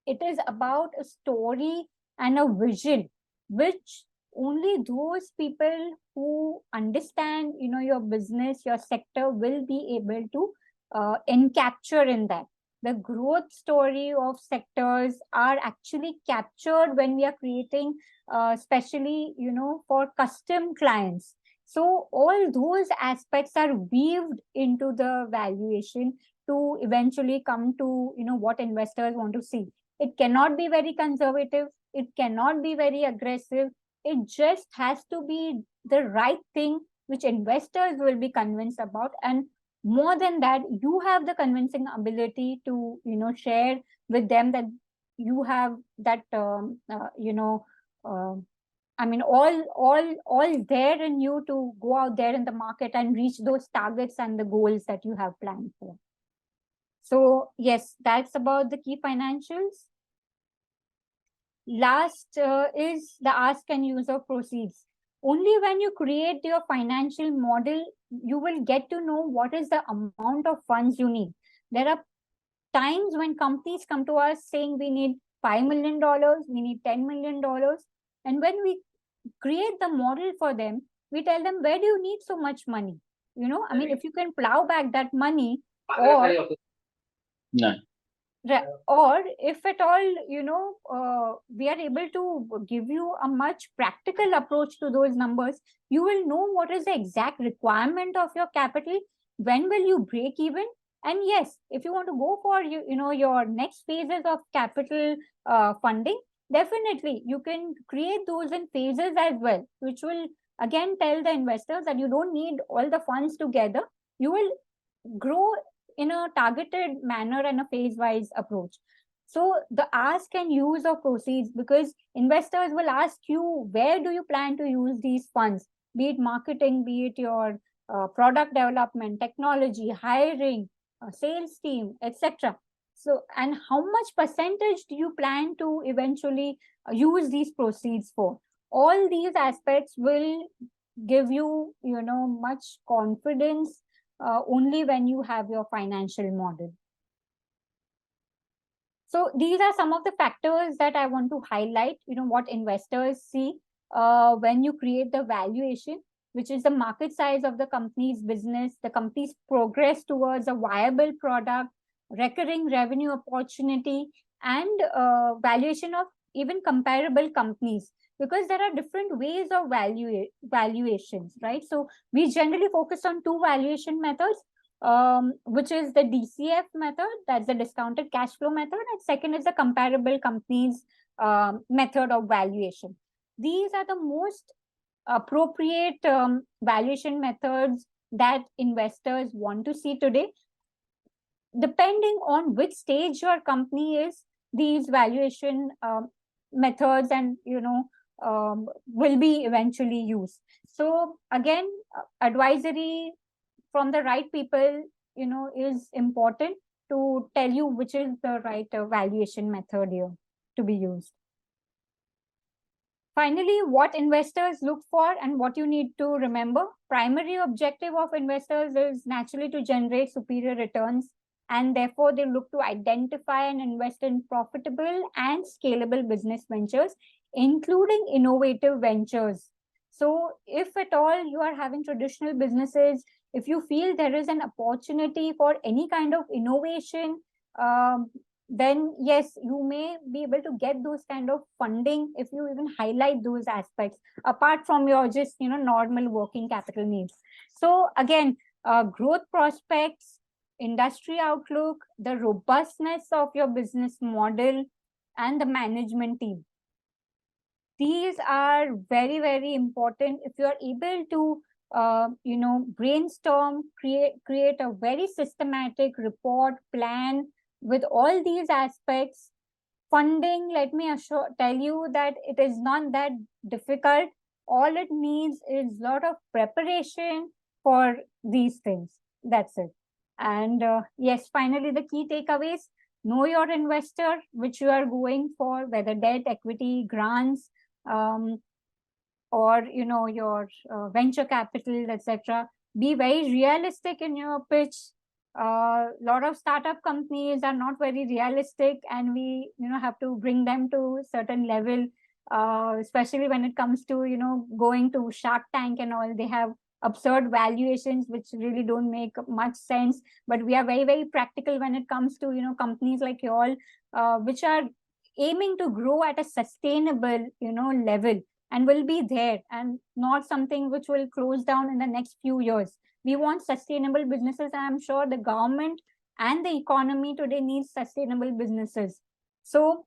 It is about a story and a vision, which only those people who understand, your business, your sector will be able to encapture in that. The growth story of sectors are actually captured when we are creating, especially, for custom clients. So all those aspects are weaved into the valuation to eventually come to, what investors want to see. It cannot be very conservative. It cannot be very aggressive. It just has to be the right thing which investors will be convinced about. And more than that, you have the convincing ability to, share with them that you have that, all there in you to go out there in the market and reach those targets and the goals that you have planned for. So yes, that's about the key financials. Last is the ask and use of proceeds. Only when you create your financial model, you will get to know what is the amount of funds you need. There are times when companies come to us saying we need $5 million, we need $10 million. And when we create the model for them, we tell them, where do you need so much money? If you can plow back that money, or or if at all, we are able to give you a much practical approach to those numbers, you will know what is the exact requirement of your capital, when will you break even. And yes, if you want to go for your next phases of capital funding, definitely you can create those in phases as well, which will again tell the investors that you don't need all the funds together. You will grow in a targeted manner and a phase-wise approach. So the ask and use of proceeds, because investors will ask you, where do you plan to use these funds? Be it marketing, be it your product development, technology, hiring, sales team, etc. So, and how much percentage do you plan to eventually use these proceeds for? All these aspects will give you, much confidence only when you have your financial model. So these are some of the factors that I want to highlight, what investors see when you create the valuation, which is the market size of the company's business, the company's progress towards a viable product, recurring revenue opportunity, and valuation of even comparable companies, because there are different ways of valuations, right? So we generally focus on two valuation methods, which is the DCF method, that's the discounted cash flow method, and second is the comparable companies method of valuation. These are the most appropriate valuation methods that investors want to see today. Depending on which stage your company is, these valuation methods and will be eventually used. So again, advisory from the right people is important to tell you which is the right valuation method here to be used. Finally, what investors look for and what you need to remember. Primary objective of investors is naturally to generate superior returns. and therefore they look to identify and invest in profitable and scalable business ventures, including innovative ventures. So if at all you are having traditional businesses, if you feel there is an opportunity for any kind of innovation, then yes, you may be able to get those kind of funding if you even highlight those aspects apart from your just normal working capital needs. So again, growth prospects, industry outlook, the robustness of your business model, and the management team. These are very, very important. If you are able to brainstorm, create a very systematic report plan with all these aspects. Funding, let me tell you that it is not that difficult. All it needs is a lot of preparation for these things. That's it. And yes, finally, the key takeaways: know your investor, which you are going for, whether debt, equity, grants, or your venture capital, etc. Be very realistic in your pitch. A lot of startup companies are not very realistic, and we have to bring them to certain level, especially when it comes to going to Shark Tank and all. They have absurd valuations which really don't make much sense, but we are very, very practical when it comes to companies like you all, which are aiming to grow at a sustainable level and will be there, and not something which will close down in the next few years. We want sustainable businesses, and I'm sure the government and the economy today needs sustainable businesses. So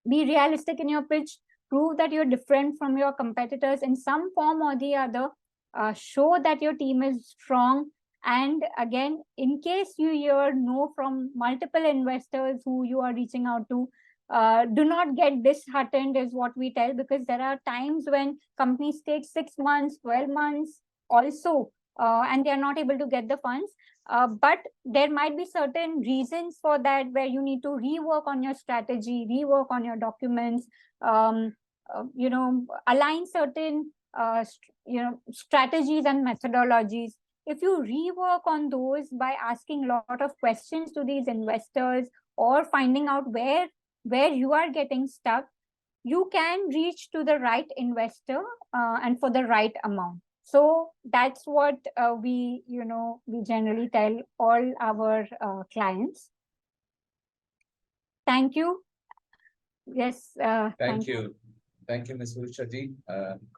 be realistic in your pitch, prove that you're different from your competitors in some form or the other, show that your team is strong. And again, in case you hear no from multiple investors who you are reaching out to, do not get disheartened, is what we tell, because there are times when companies take 6 months, 12 months also, and they are not able to get the funds. But there might be certain reasons for that, where you need to rework on your strategy, rework on your documents, align certain strategies and methodologies. If you rework on those by asking a lot of questions to these investors, or finding out where you are getting stuck, you can reach to the right investor and for the right amount. So that's what we generally tell all our clients. Thank you. Yes. Thank you. Thank you, Ms. Ursha ji.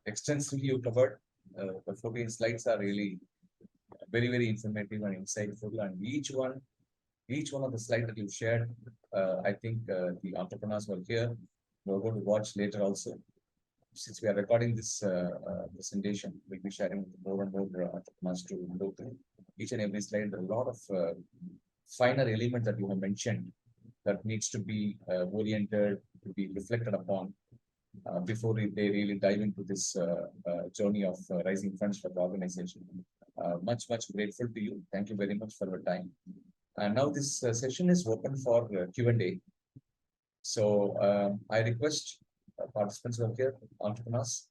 Extensively you covered. The 14 slides are really very, very informative and insightful. And each one of the slides that you shared, I think the entrepreneurs were here. We're going to watch later also. Since we are recording this presentation, we'll be sharing with more and more entrepreneurs to go through each and every slide. There are a lot of finer elements that you have mentioned that needs to be oriented, to be reflected upon before they really dive into this journey of raising funds for the organization. Much grateful to you. Thank you very much for your time. And now this session is open for Q&A. So I request participants who are here, entrepreneurs,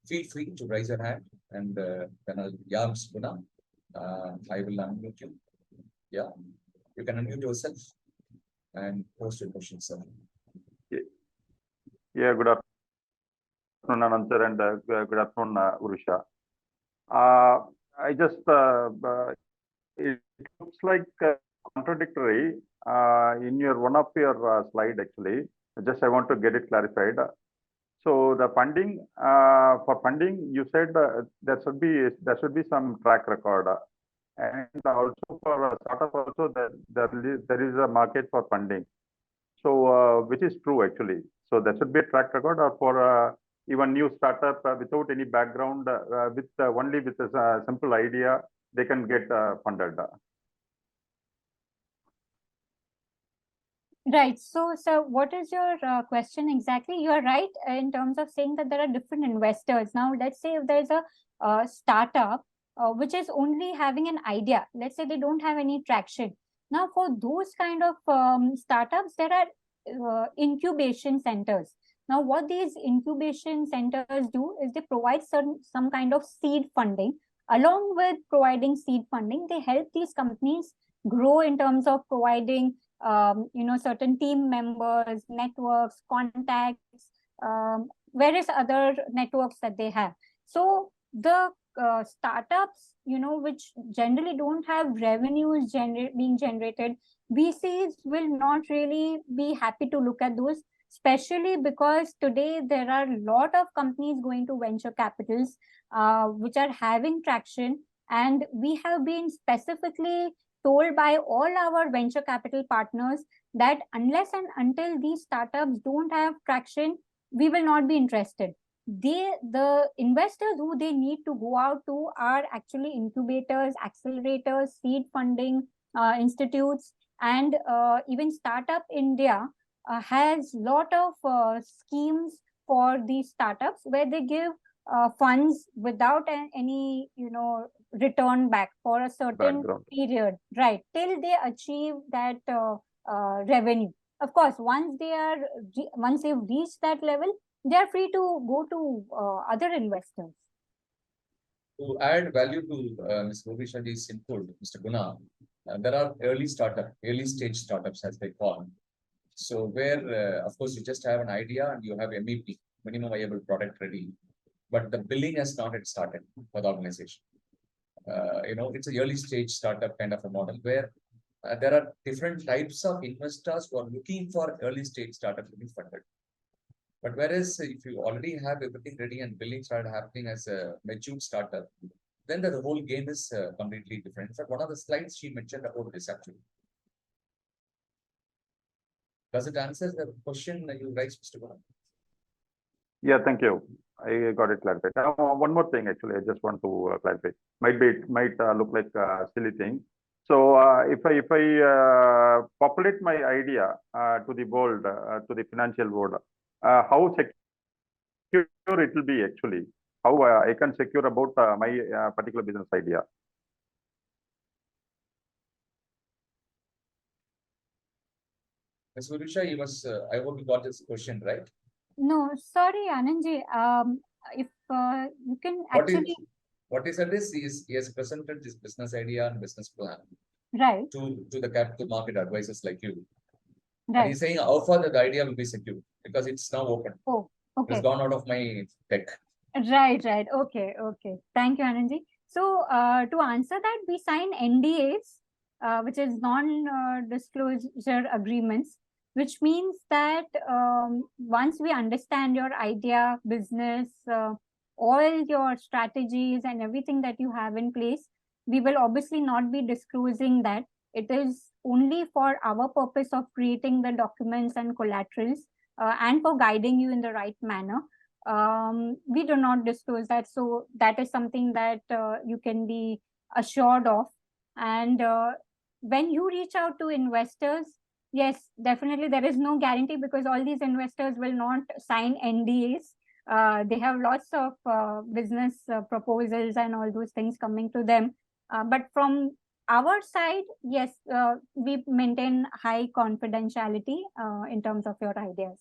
feel free to raise your hand, and then I'll, Ms. Puna, I will unmute you. Yeah, you can unmute yourself and post your questions, sir. Yeah, good afternoon, Anand, and good afternoon, Urusha. I just, it looks like contradictory in your one of your slide, actually. Just I want to get it clarified. So the funding, for funding, you said there should be some track record, and also for a startup also there is a market for funding. So which is true actually. So there should be a track record, or for even new startup without any background, with only with a simple idea, they can get funded. Right. So what is your question exactly? You are right in terms of saying that there are different investors. Now, let's say if there's a startup which is only having an idea, let's say they don't have any traction. Now, for those kind of startups, there are incubation centers. Now, what these incubation centers do is they provide some kind of seed funding. Along with providing seed funding, they help these companies grow in terms of providing, certain team members, networks, contacts, various other networks that they have. So the startups, which generally don't have revenues being generated, VCs will not really be happy to look at those, especially because today there are a lot of companies going to venture capitals, which are having traction. And we have been specifically told by all our venture capital partners that unless and until these startups don't have traction, we will not be interested. The investors who they need to go out to are actually incubators, accelerators, seed funding institutes, and even Startup India has lot of schemes for these startups where they give funds without any return back for a certain Background. period, right, till they achieve that revenue. Of course, once they've reached that level, they are free to go to other investors. To add value to Ms. Bhuvishali's input, Mr. Guna, there are early stage startups as they call. So where, of course, you just have an idea and you have MEP, minimum viable product ready, but the billing has not yet started for the organization. It's a early stage startup kind of a model where there are different types of investors who are looking for early stage startup to be funded. But whereas if you already have everything ready and billing started happening as a mature startup, then the whole game is completely different. In fact, one of the slides she mentioned about this actually. Does it answer the question that you raised, Mr. Guna? Yeah, thank you. I got it clarified. One more thing, actually, I just want to clarify. It might look like a silly thing. So if I populate my idea to the world, to the financial world, how secure it will be actually? How I can secure about my particular business idea? Ms. Urusha, I hope you got this question right. No, sorry, Anandji. If you can actually. What he said is he has presented this business idea and business plan Right. to the capital market advisors like you. Right. And he's saying how far the idea will be secure because it's now open. Oh, okay. It's gone out of my tech. Right. Okay. Thank you, Anandji. So to answer that, we sign NDAs, which is non-disclosure agreements, which means that once we understand your idea, business, all your strategies and everything that you have in place, we will obviously not be disclosing that. It is only for our purpose of creating the documents and collaterals and for guiding you in the right manner. We do not disclose that. So that is something that you can be assured of. And when you reach out to investors, yes, definitely there is no guarantee because all these investors will not sign NDAs. They have lots of business proposals and all those things coming to them. But from our side, yes, we maintain high confidentiality in terms of your ideas.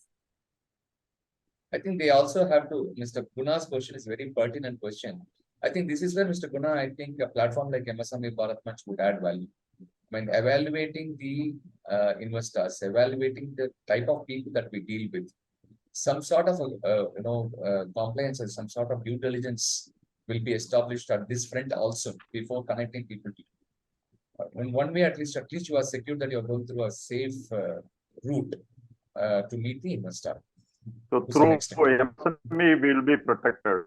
I think they also have to, Mr. Guna's question is very pertinent question. I think this is where Mr. Guna, I think a platform like MSME Bharat Manch would add value. When evaluating the investors, evaluating the type of people that we deal with, some sort of compliance and some sort of due diligence will be established at this front also before connecting people to you. In one way, at least you are secure that you are going through a safe route to meet the investor. So through MSME will be protected.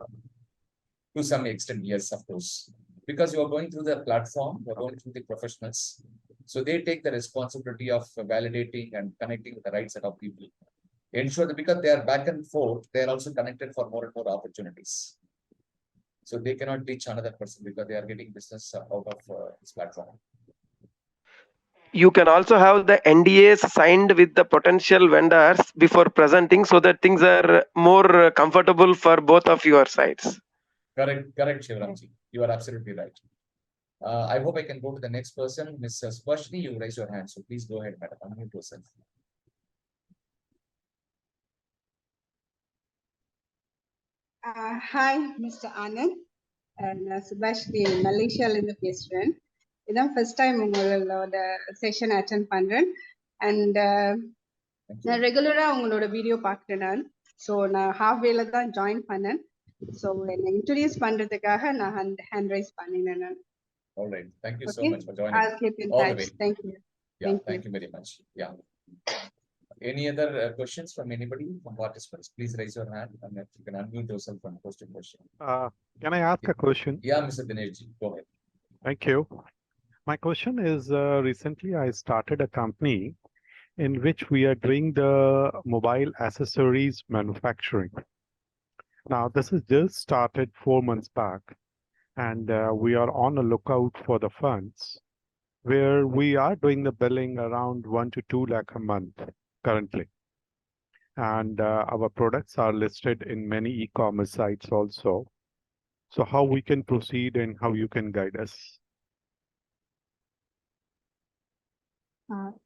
To some extent, yes, of course. Because you are going through the platform, you are going through the professionals. So they take the responsibility of validating and connecting with the right set of people. Ensure that because they are back and forth, they are also connected for more and more opportunities. So they cannot teach another person because they are getting business out of this platform. You can also have the NDAs signed with the potential vendors before presenting so that things are more comfortable for both of your sides. Correct, Shivramji. You are absolutely right. I hope I can go to the next person. Ms. Spashni, you raise your hand. So please go ahead, madam. Unmute yourself. Hi, Mr. Anand. And Subhashni, Malaysia in the பேசுறேன். இதான் first time உங்களோட session attend பண்றேன் and நான் ரெகுலரா உங்களோட video பார்க்குறேன் நான் so நான் ஹாஃப் வேல தான் ஜாயின் பண்ணேன் ஸோ என்னை இன்ட்ரடியூஸ் பண்றதுக்காக நான் ஹேண்ட் ரைஸ் பண்ணினேன் நான் All right. Thank you so Okay. much for joining. I'll keep in All the touch. way. Thank you. Yeah, thank you very much. Yeah. Any other questions from anybody from participants? Please raise your hand and if you can unmute yourself and post your question. Can I ask a question? Yeah, Mr. Dinesh, go ahead. Thank you. My question is, recently I started a company in which we are doing the mobile accessories manufacturing. Now, this is just started 4 months back, and we are on a lookout for the funds, where we are doing the billing around 1 to 2 lakh a month currently. And our products are listed in many e-commerce sites also. So how we can proceed and how you can guide us?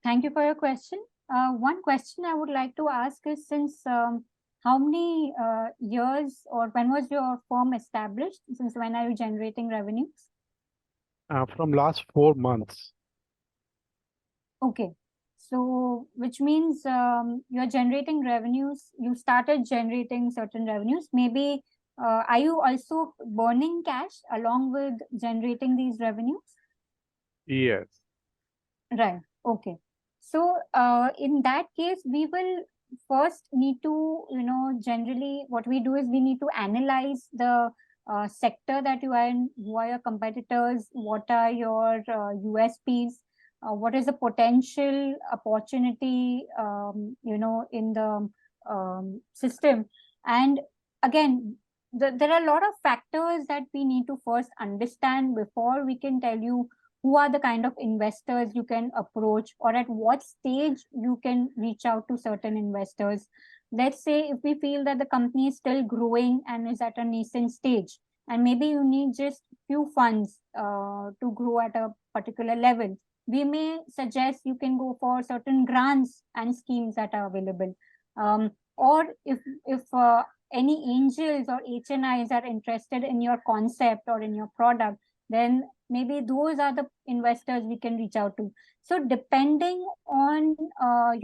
Thank you for your question. One question I would like to ask is, since how many years or when was your firm established? Since when are you generating revenues? From last 4 months. Okay. So, which means you're generating revenues. You started generating certain revenues. Maybe are you also burning cash along with generating these revenues? Yes. Right. Okay. So, in that case, we will first need to, generally what we do is we need to analyze the sector that you are in, who are your competitors, what are your USPs, what is the potential opportunity, in the system. And again, there are a lot of factors that we need to first understand before we can tell you who are the kind of investors you can approach, or at what stage you can reach out to certain investors. Let's say if we feel that the company is still growing and is at a nascent stage, and maybe you need just few funds to grow at a particular level, we may suggest you can go for certain grants and schemes that are available. Or if any angels or HNIs are interested in your concept or in your product, then maybe those are the investors we can reach out to. So depending on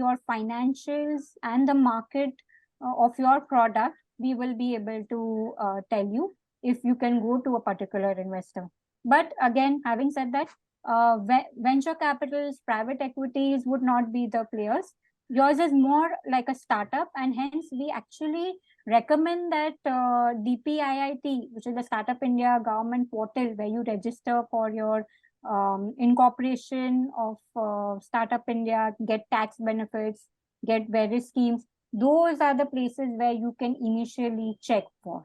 your financials and the market of your product, we will be able to tell you if you can go to a particular investor. But again, having said that, venture capitals, private equities would not be the players. Yours is more like a startup, and hence we actually recommend that DPIIT, which is the Startup India government portal, where you register for your incorporation of Startup India, get tax benefits, get various schemes. Those are the places where you can initially check for.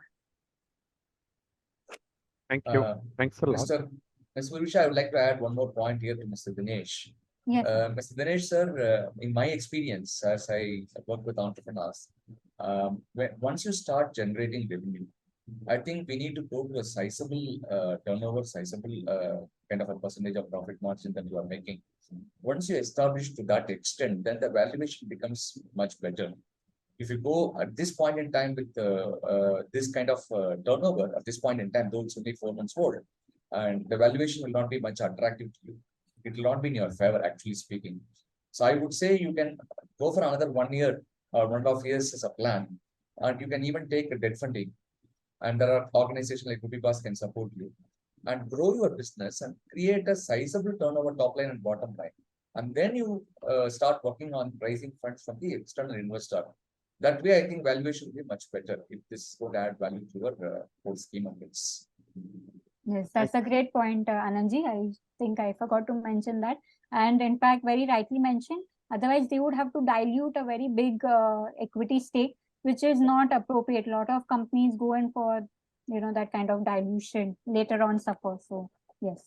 Thank you. Thanks a lot. Ms. Murisha, I would like to add one more point here to Mr. Dinesh. Yes. Mr. Dinesh, sir, in my experience, as I work with entrepreneurs, once you start generating revenue, I think we need to go to a sizable turnover, sizable kind of a percentage of profit margin that you are making. Once you establish to that extent, then the valuation becomes much better. If you go at this point in time with this kind of turnover, at this point in time, though it's only 4 months old, and the valuation will not be much attractive to you. It will not be in your favor, actually speaking. So I would say you can go for another 1 year or 1.5 years as a plan, and you can even take a debt funding. And there are organizations like Rupibas can support you and grow your business and create a sizable turnover top line and bottom line. And then you start working on raising funds from the external investor. That way, I think valuation will be much better if this would add value to your whole scheme of things. Yes, that's a great point, Anandji. I think I forgot to mention that. And in fact, very rightly mentioned, otherwise they would have to dilute a very big equity stake, which is not appropriate. A lot of companies go in for, that kind of dilution, later on suffer. So, yes.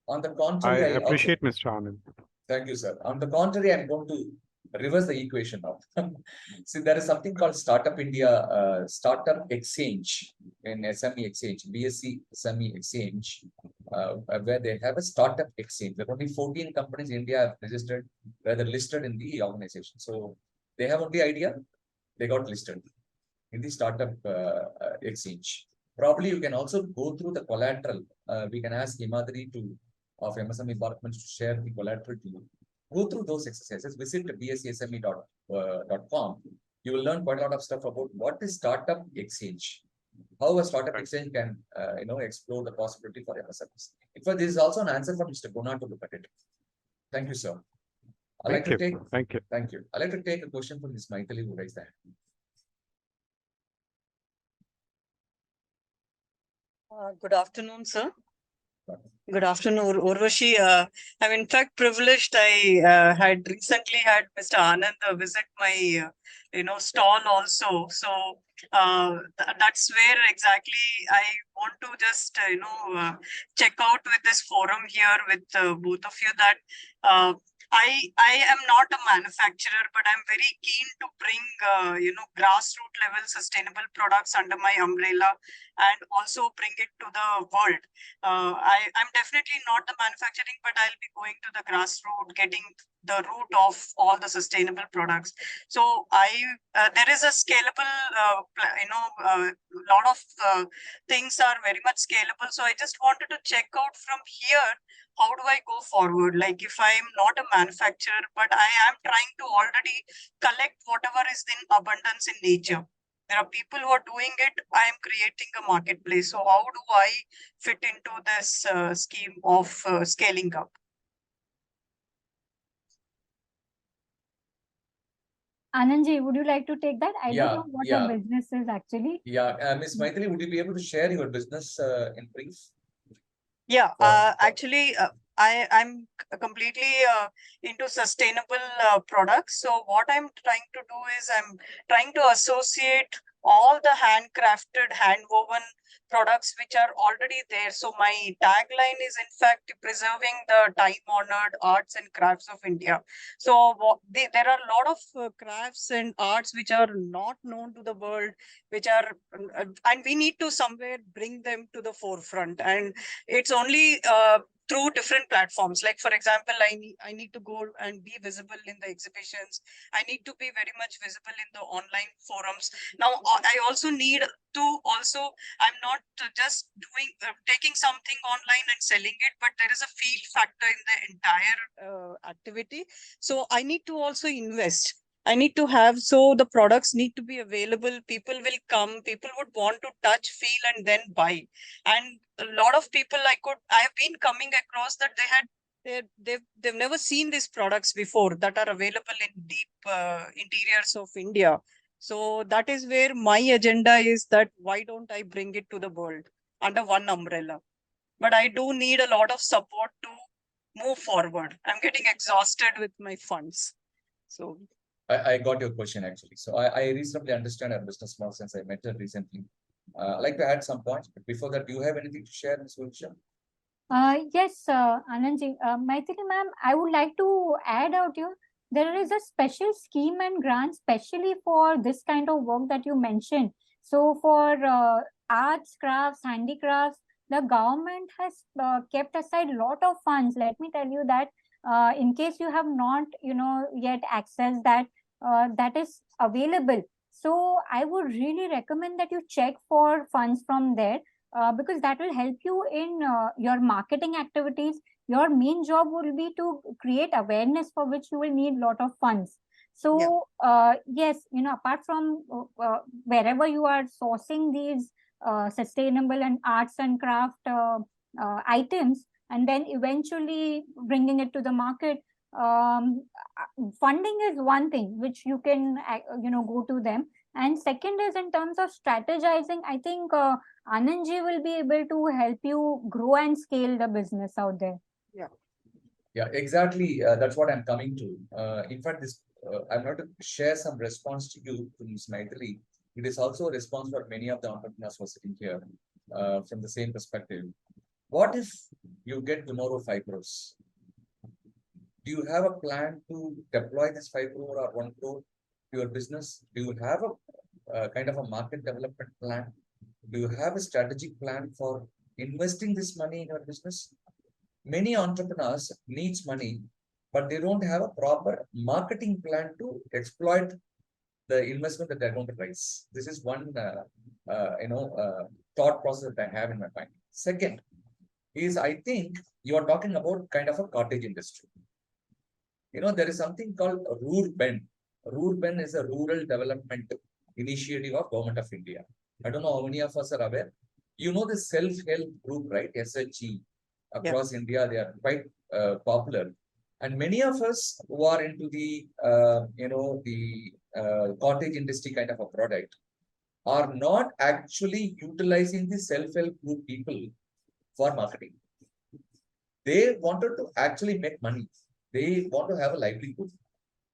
On the contrary, I appreciate Mr. Anand. Thank you, sir. On the contrary, I'm going to reverse the equation now. See, there is something called Startup India, Startup Exchange in SME Exchange, BSc SME Exchange, where they have a startup exchange. There are only 14 companies in India have registered, rather listed in the organization. So they have only idea, they got listed in the startup exchange. Probably you can also go through the collateral. We can ask Himadri to of MSME Bharat Manch to share the collateral to you. Go through those exercises. Visit bscsme.com. You will learn quite a lot of stuff about what is startup exchange, how a startup exchange can explore the possibility for MSMEs. In fact, this is also an answer from Mr. Guna to look at it. Thank you, sir. Thank you. Thank you. I'd like to take a question from Ms. Maithili, who raised that. Good afternoon, sir. Good afternoon, Urvashi. I'm in fact privileged. I had recently had Mr. Anand visit my, stall also. So that's where exactly I want to just, check out with this forum here with both of you that I am not a manufacturer, but I'm very keen to bring, grassroots level sustainable products under my umbrella and also bring it to the world. I'm definitely not the manufacturing, but I'll be going to the grassroots, getting the root of all the sustainable products. So there is a scalable, lot of things are very much scalable. So I just wanted to check out from here, how do I go forward? Like if I'm not a manufacturer, but I am trying to already collect whatever is in abundance in nature. There are people who are doing it. I am creating a marketplace. So how do I fit into this scheme of scaling up? Anandji, would you like to take that? I don't know what your business is actually. Ms. Maithili, would you be able to share your business in brief? Yeah, actually, I'm completely into sustainable products. So what I'm trying to do is I'm trying to associate all the handcrafted, hand-woven products which are already there. So my tagline is in fact preserving the time-honored arts and crafts of India. So there are a lot of crafts and arts which are not known to the world, which are, and we need to somewhere bring them to the forefront. And it's only through different platforms. Like, for example, I need to go and be visible in the exhibitions. I need to be very much visible in the online forums. Now, I also need to I'm not just taking something online and selling it, but there is a feel factor in the entire activity. So I need to also invest. I need to have, so the products need to be available. People will come, people would want to touch, feel, and then buy. And a lot of people I have been coming across that they've never seen these products before that are available in deep interiors of India. So that is where my agenda is, that why don't I bring it to the world under one umbrella? But I do need a lot of support to move forward. I'm getting exhausted with my funds. So I got your question actually. So I reasonably understand our business model since I met her recently. I'd like to add some points, but before that, do you have anything to share, Ms. Urvashi? Yes, Anandji. Maithili ma'am, I would like to add out here, there is a special scheme and grant specially for this kind of work that you mentioned. So for arts, crafts, handicrafts, the government has kept aside a lot of funds. Let me tell you that in case you have not, yet accessed that, that is available. So I would really recommend that you check for funds from there. Because that will help you in your marketing activities. Your main job will be to create awareness, for which you will need a lot of funds. So yes, apart from wherever you are sourcing these sustainable and arts and craft items, and then eventually bringing it to the market, funding is one thing which you can go to them. And second is, in terms of strategizing, I think Anandji will be able to help you grow and scale the business out there. Yeah, exactly. That's what I'm coming to. In fact, I'm going to share some response to you, to Ms. Maithili. It is also a response for many of the entrepreneurs who are sitting here from the same perspective. What if you get tomorrow 5 crores? Do you have a plan to deploy this 5 crore or 1 crore to your business? Do you have a kind of a market development plan? Do you have a strategic plan for investing this money in your business? Many entrepreneurs needs money, but they don't have a proper marketing plan to exploit the investment that they're going to raise. This is one, thought process that I have in my mind. Second is, I think you are talking about kind of a cottage industry. You know, there is something called Rural. Rural is a rural development initiative of Government of India. I don't know how many of us are aware. You know the self-help group, right? SHE. Across India, they are quite popular. And many of us who are into the, cottage industry kind of a product are not actually utilizing the self-help group people for marketing. They wanted to actually make money. They want to have a livelihood.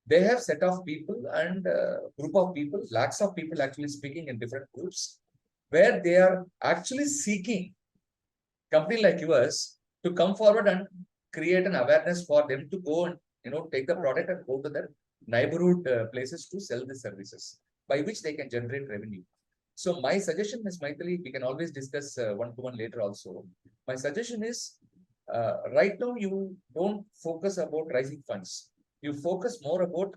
They have set of people and group of people, lakhs of people actually speaking in different groups, where they are actually seeking company like yours to come forward and create an awareness for them to go and take the product and go to their neighborhood places to sell the services, by which they can generate revenue. So my suggestion, Ms. Maithili, we can always discuss one-to-one later also. My suggestion is, right now you don't focus about raising funds. You focus more about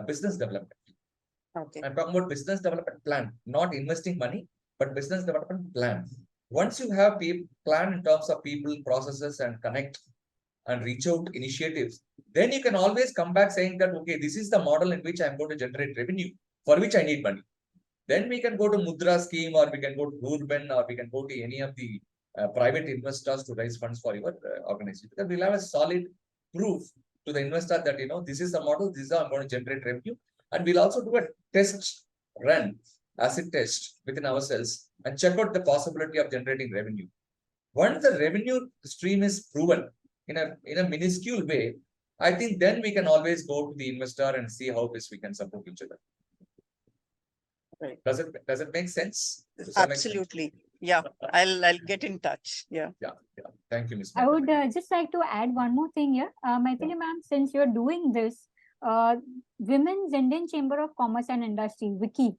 business development. Okay. I'm talking about business development plan, not investing money, but business development plan. Once you have a plan in terms of people, processes, and connect and reach out initiatives, then you can always come back saying that, okay, this is the model in which I'm going to generate revenue, for which I need money. Then we can go to Mudra scheme, or we can go to Rural, or we can go to any of the private investors to raise funds for your organization. Because we'll have a solid proof to the investor that, this is the model, this is how I'm going to generate revenue. And we'll also do a test run, acid test within ourselves, and check out the possibility of generating revenue. Once the revenue stream is proven in a minuscule way, I think then we can always go to the investor and see how best we can support each other. Right. Does it make sense? Absolutely. Yeah, I'll get in touch. Yeah. Thank you, Ms. I would just like to add one more thing here. Maithili ma'am, since you're doing this, Women's Indian Chamber of Commerce and Industry, WICI,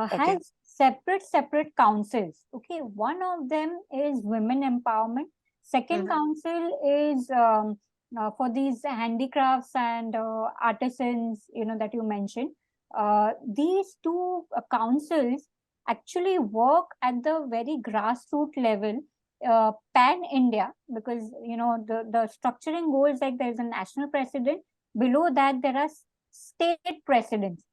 has separate councils. Okay, one of them is women empowerment. Second council is for these handicrafts and artisans, that you mentioned. These two councils actually work at the very grassroots level, pan India, because the structuring goals, like there is a national president, below that there are state presidents.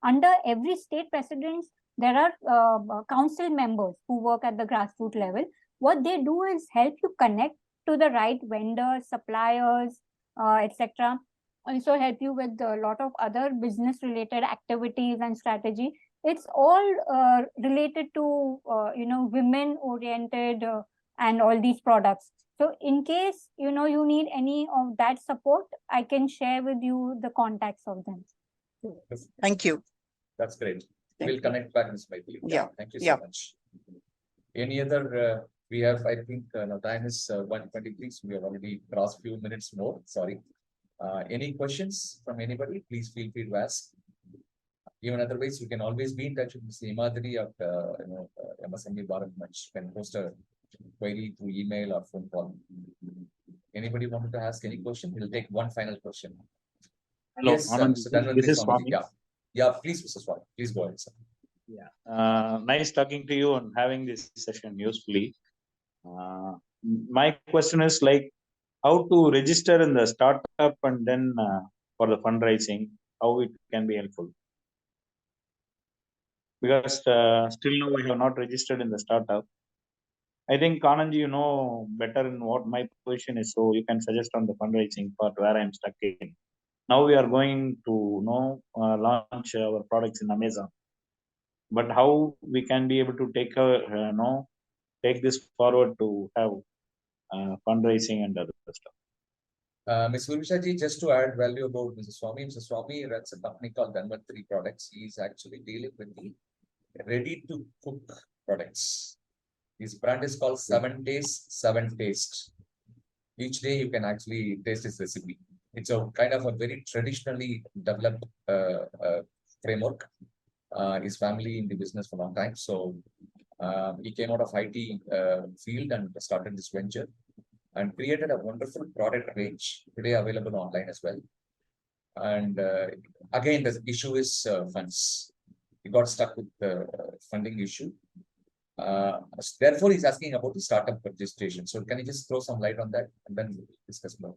Under every state president there are council members who work at the grassroots level. What they do is help you connect to the right vendors, suppliers, etc. Also help you with a lot of other business related activities and strategy. It's all related to women oriented and all these products. So in case you need any of that support, I can share with you the contacts of them. Thank you. That's great. Thank We'll you. connect back, Ms. Maithili. Yeah. Thank you so Yeah. much. Any other? We have, I think, now time is 1:23, so we have already crossed few minutes more. Sorry. Any questions from anybody? Please feel free to ask. Even otherwise, you can always be in touch with Ms. Imadri of MSME Bharat Manch. You can post a query through email or phone call. Anybody wanted to ask any question? We'll take one final question. Hello, Yes, Anand, Mr. Dhanvantri this is Swami. Swami. Yeah, please, Mr. Swami. Please go ahead, sir. Yeah, nice talking to you and having this session usefully. My question is like how to register in the startup and then for the fundraising, how it can be helpful. Because still now we have not registered in the startup. I think Anand, you know better in what my position is, so you can suggest on the fundraising part where I'm stuck in. Now we are going to launch our products in Amazon, but how we can be able to take this forward to have fundraising and other stuff. Ms. Urvisha ji, just to add value about Mr. Swami runs a company called Dhanvantri Products. He is actually dealing with the ready-to-cook products. His brand is called 7 Days, 7 Taste. Each day you can actually taste his recipe. It's a kind of a very traditionally developed framework. His family in the business for a long time. So he came out of IT field and started this venture and created a wonderful product range today available online as well. And again, the issue is funds. He got stuck with the funding issue. Therefore, he's asking about the startup registration. So can you just throw some light on that and then we'll discuss more?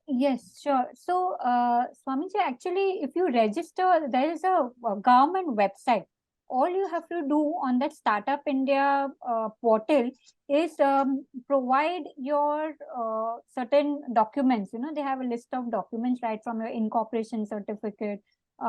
Yes, sure. So, Swamiji, actually, if you register, there is a government website. All you have to do on that Startup India portal is provide your certain documents. You know, they have a list of documents, right, from your incorporation certificate,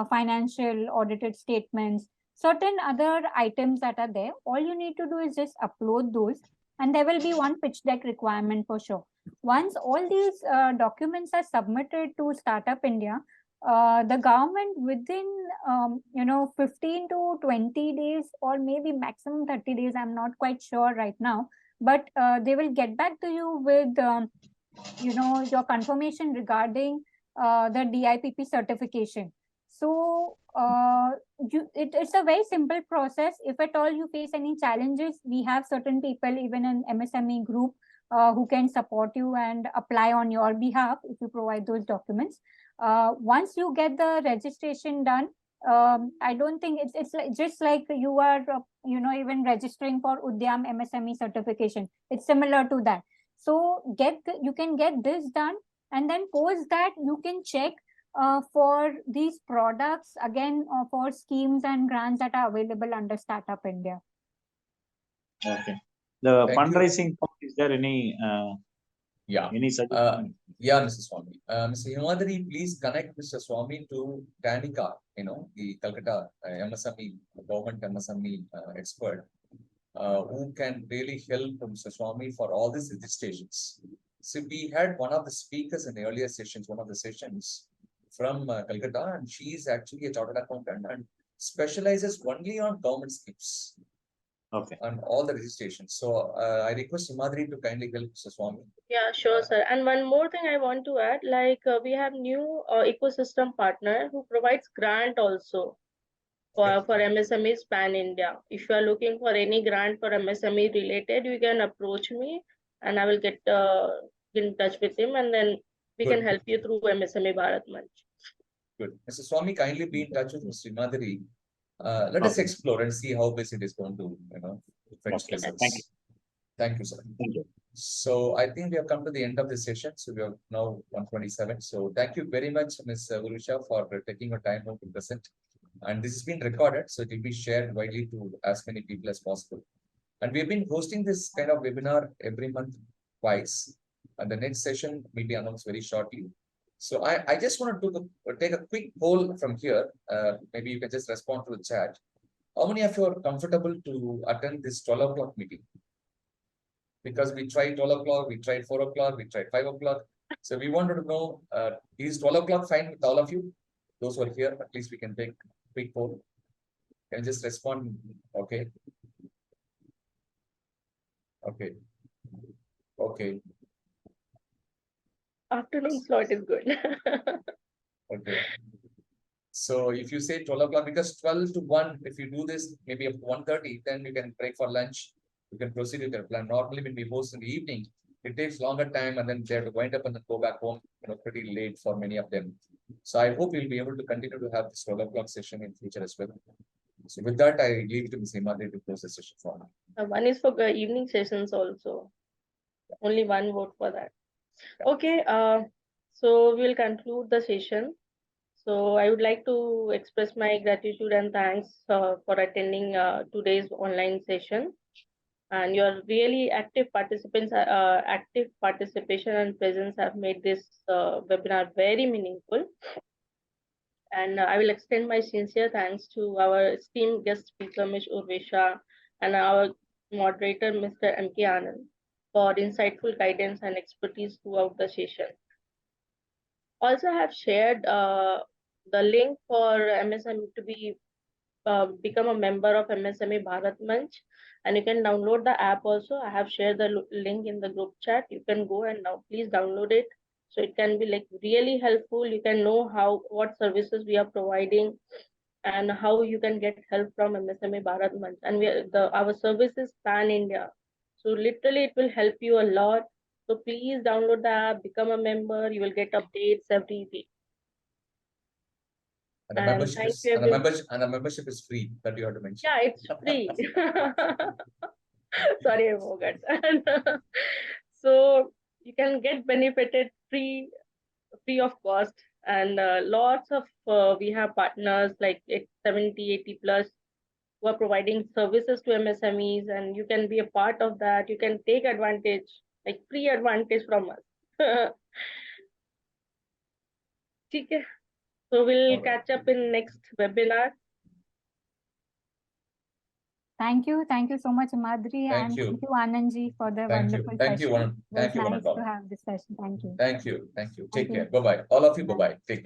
financial audited statements, certain other items that are there. All you need to do is just upload those, and there will be one pitch deck requirement for sure. Once all these documents are submitted to Startup India, the government within 15 to 20 days or maybe maximum 30 days, I'm not quite sure right now, but they will get back to you with your confirmation regarding the DIPP certification. So it's a very simple process. If at all you face any challenges, we have certain people even in MSME group who can support you and apply on your behalf if you provide those documents. Once you get the registration done, I don't think it's just like you are even registering for Udyam MSME certification. It's similar to that. So you can get this done, and then post that you can check for these products again for schemes and grants that are available under Startup India. Okay. The Thank you. fundraising part, is there any any suggestion? Yeah, Mr. Swami. Mr. Himadri, please connect Mr. Swami to Danica, the Calcutta MSME, government MSME expert, who can really help Mr. Swami for all these registrations. So we had one of the speakers in the earlier sessions, one of the sessions from Calcutta, and she is actually a chartered accountant and specializes only on government schemes. Okay. And all the registrations. So I request Himadri to kindly help Mr. Swami. Yeah, sure, sir. And one more thing I want to add, like we have new ecosystem partner who provides grant also for MSMEs pan India. If you are looking for any grant for MSME related, you can approach me and I will get in touch with him, and then we can help you through MSME Bharat Manch. Good. Mr. Swami, kindly be in touch with Mr. Himadri. Let us explore and see how best it is going to, affect results. Thank you. Thank you, sir. Thank you. So I think we have come to the end of this session. So we are now 1:27. So thank you very much, Ms. Urusha, for taking your time out to present. And this has been recorded, so it will be shared widely to as many people as possible. And we have been hosting this kind of webinar every month twice. And the next session will be announced very shortly. So I just want to take a quick poll from here. Maybe you can just respond to the chat. How many of you are comfortable to attend this 12 o'clock meeting? Because we tried 12 o'clock, we tried 4 o'clock, we tried 5 o'clock. So we wanted to know, is 12 o'clock fine with all of you? Those who are here, at least we can take a quick poll. Can you just respond? Okay. Okay. Okay. Afternoon slot is good. Okay. So if you say 12 o'clock, because 12 to 1, if you do this, maybe up to 1:30, then you can break for lunch. You can proceed with your plan. Normally, when we host in the evening, it takes longer time, and then they have to wind up and then go back home, pretty late for many of them. So I hope we'll be able to continue to have this 12 o'clock session in future as well. So with that, I leave it to Ms. Himadri to close the session for now. One is for the evening sessions also. Only one vote for that. Okay, so we'll conclude the session. So I would like to express my gratitude and thanks for attending today's online session. And your really active participants, active participation and presence have made this webinar very meaningful. And I will extend my sincere thanks to our esteemed guest speaker, Ms. Urvisha, and our moderator, Mr. M.K. Anand, for insightful guidance and expertise throughout the session. Also, I have shared the link for MSME to be become a member of MSME Bharat Manch, and you can download the app also. I have shared the link in the group chat. You can go and now please download it. So it can be like really helpful. You can know what services we are providing and how you can get help from MSME Bharat Manch. And our service is pan India. So literally it will help you a lot. So please download the app, become a member. You will get updates every week. And the And membership thank is you, and the everyone. membership is free, that you have to mention. Yeah, it's free. Sorry, I forgot. So you can get benefited free of cost, and lots of we have partners like 70, 80 plus who are providing services to MSMEs, and you can be a part of that. You can take advantage, like free advantage from us. Okay. So we'll All right. catch up in next webinar. Thank you so much, Madhuri, Thank and you. thank you, Anandji, for the Thank you. wonderful Thank you, session. one. It was Thank you, one nice and all. to have this session. Thank you. Thank you. Thank you. Thank Take you. care. Bye bye. All of you, bye bye. Take care.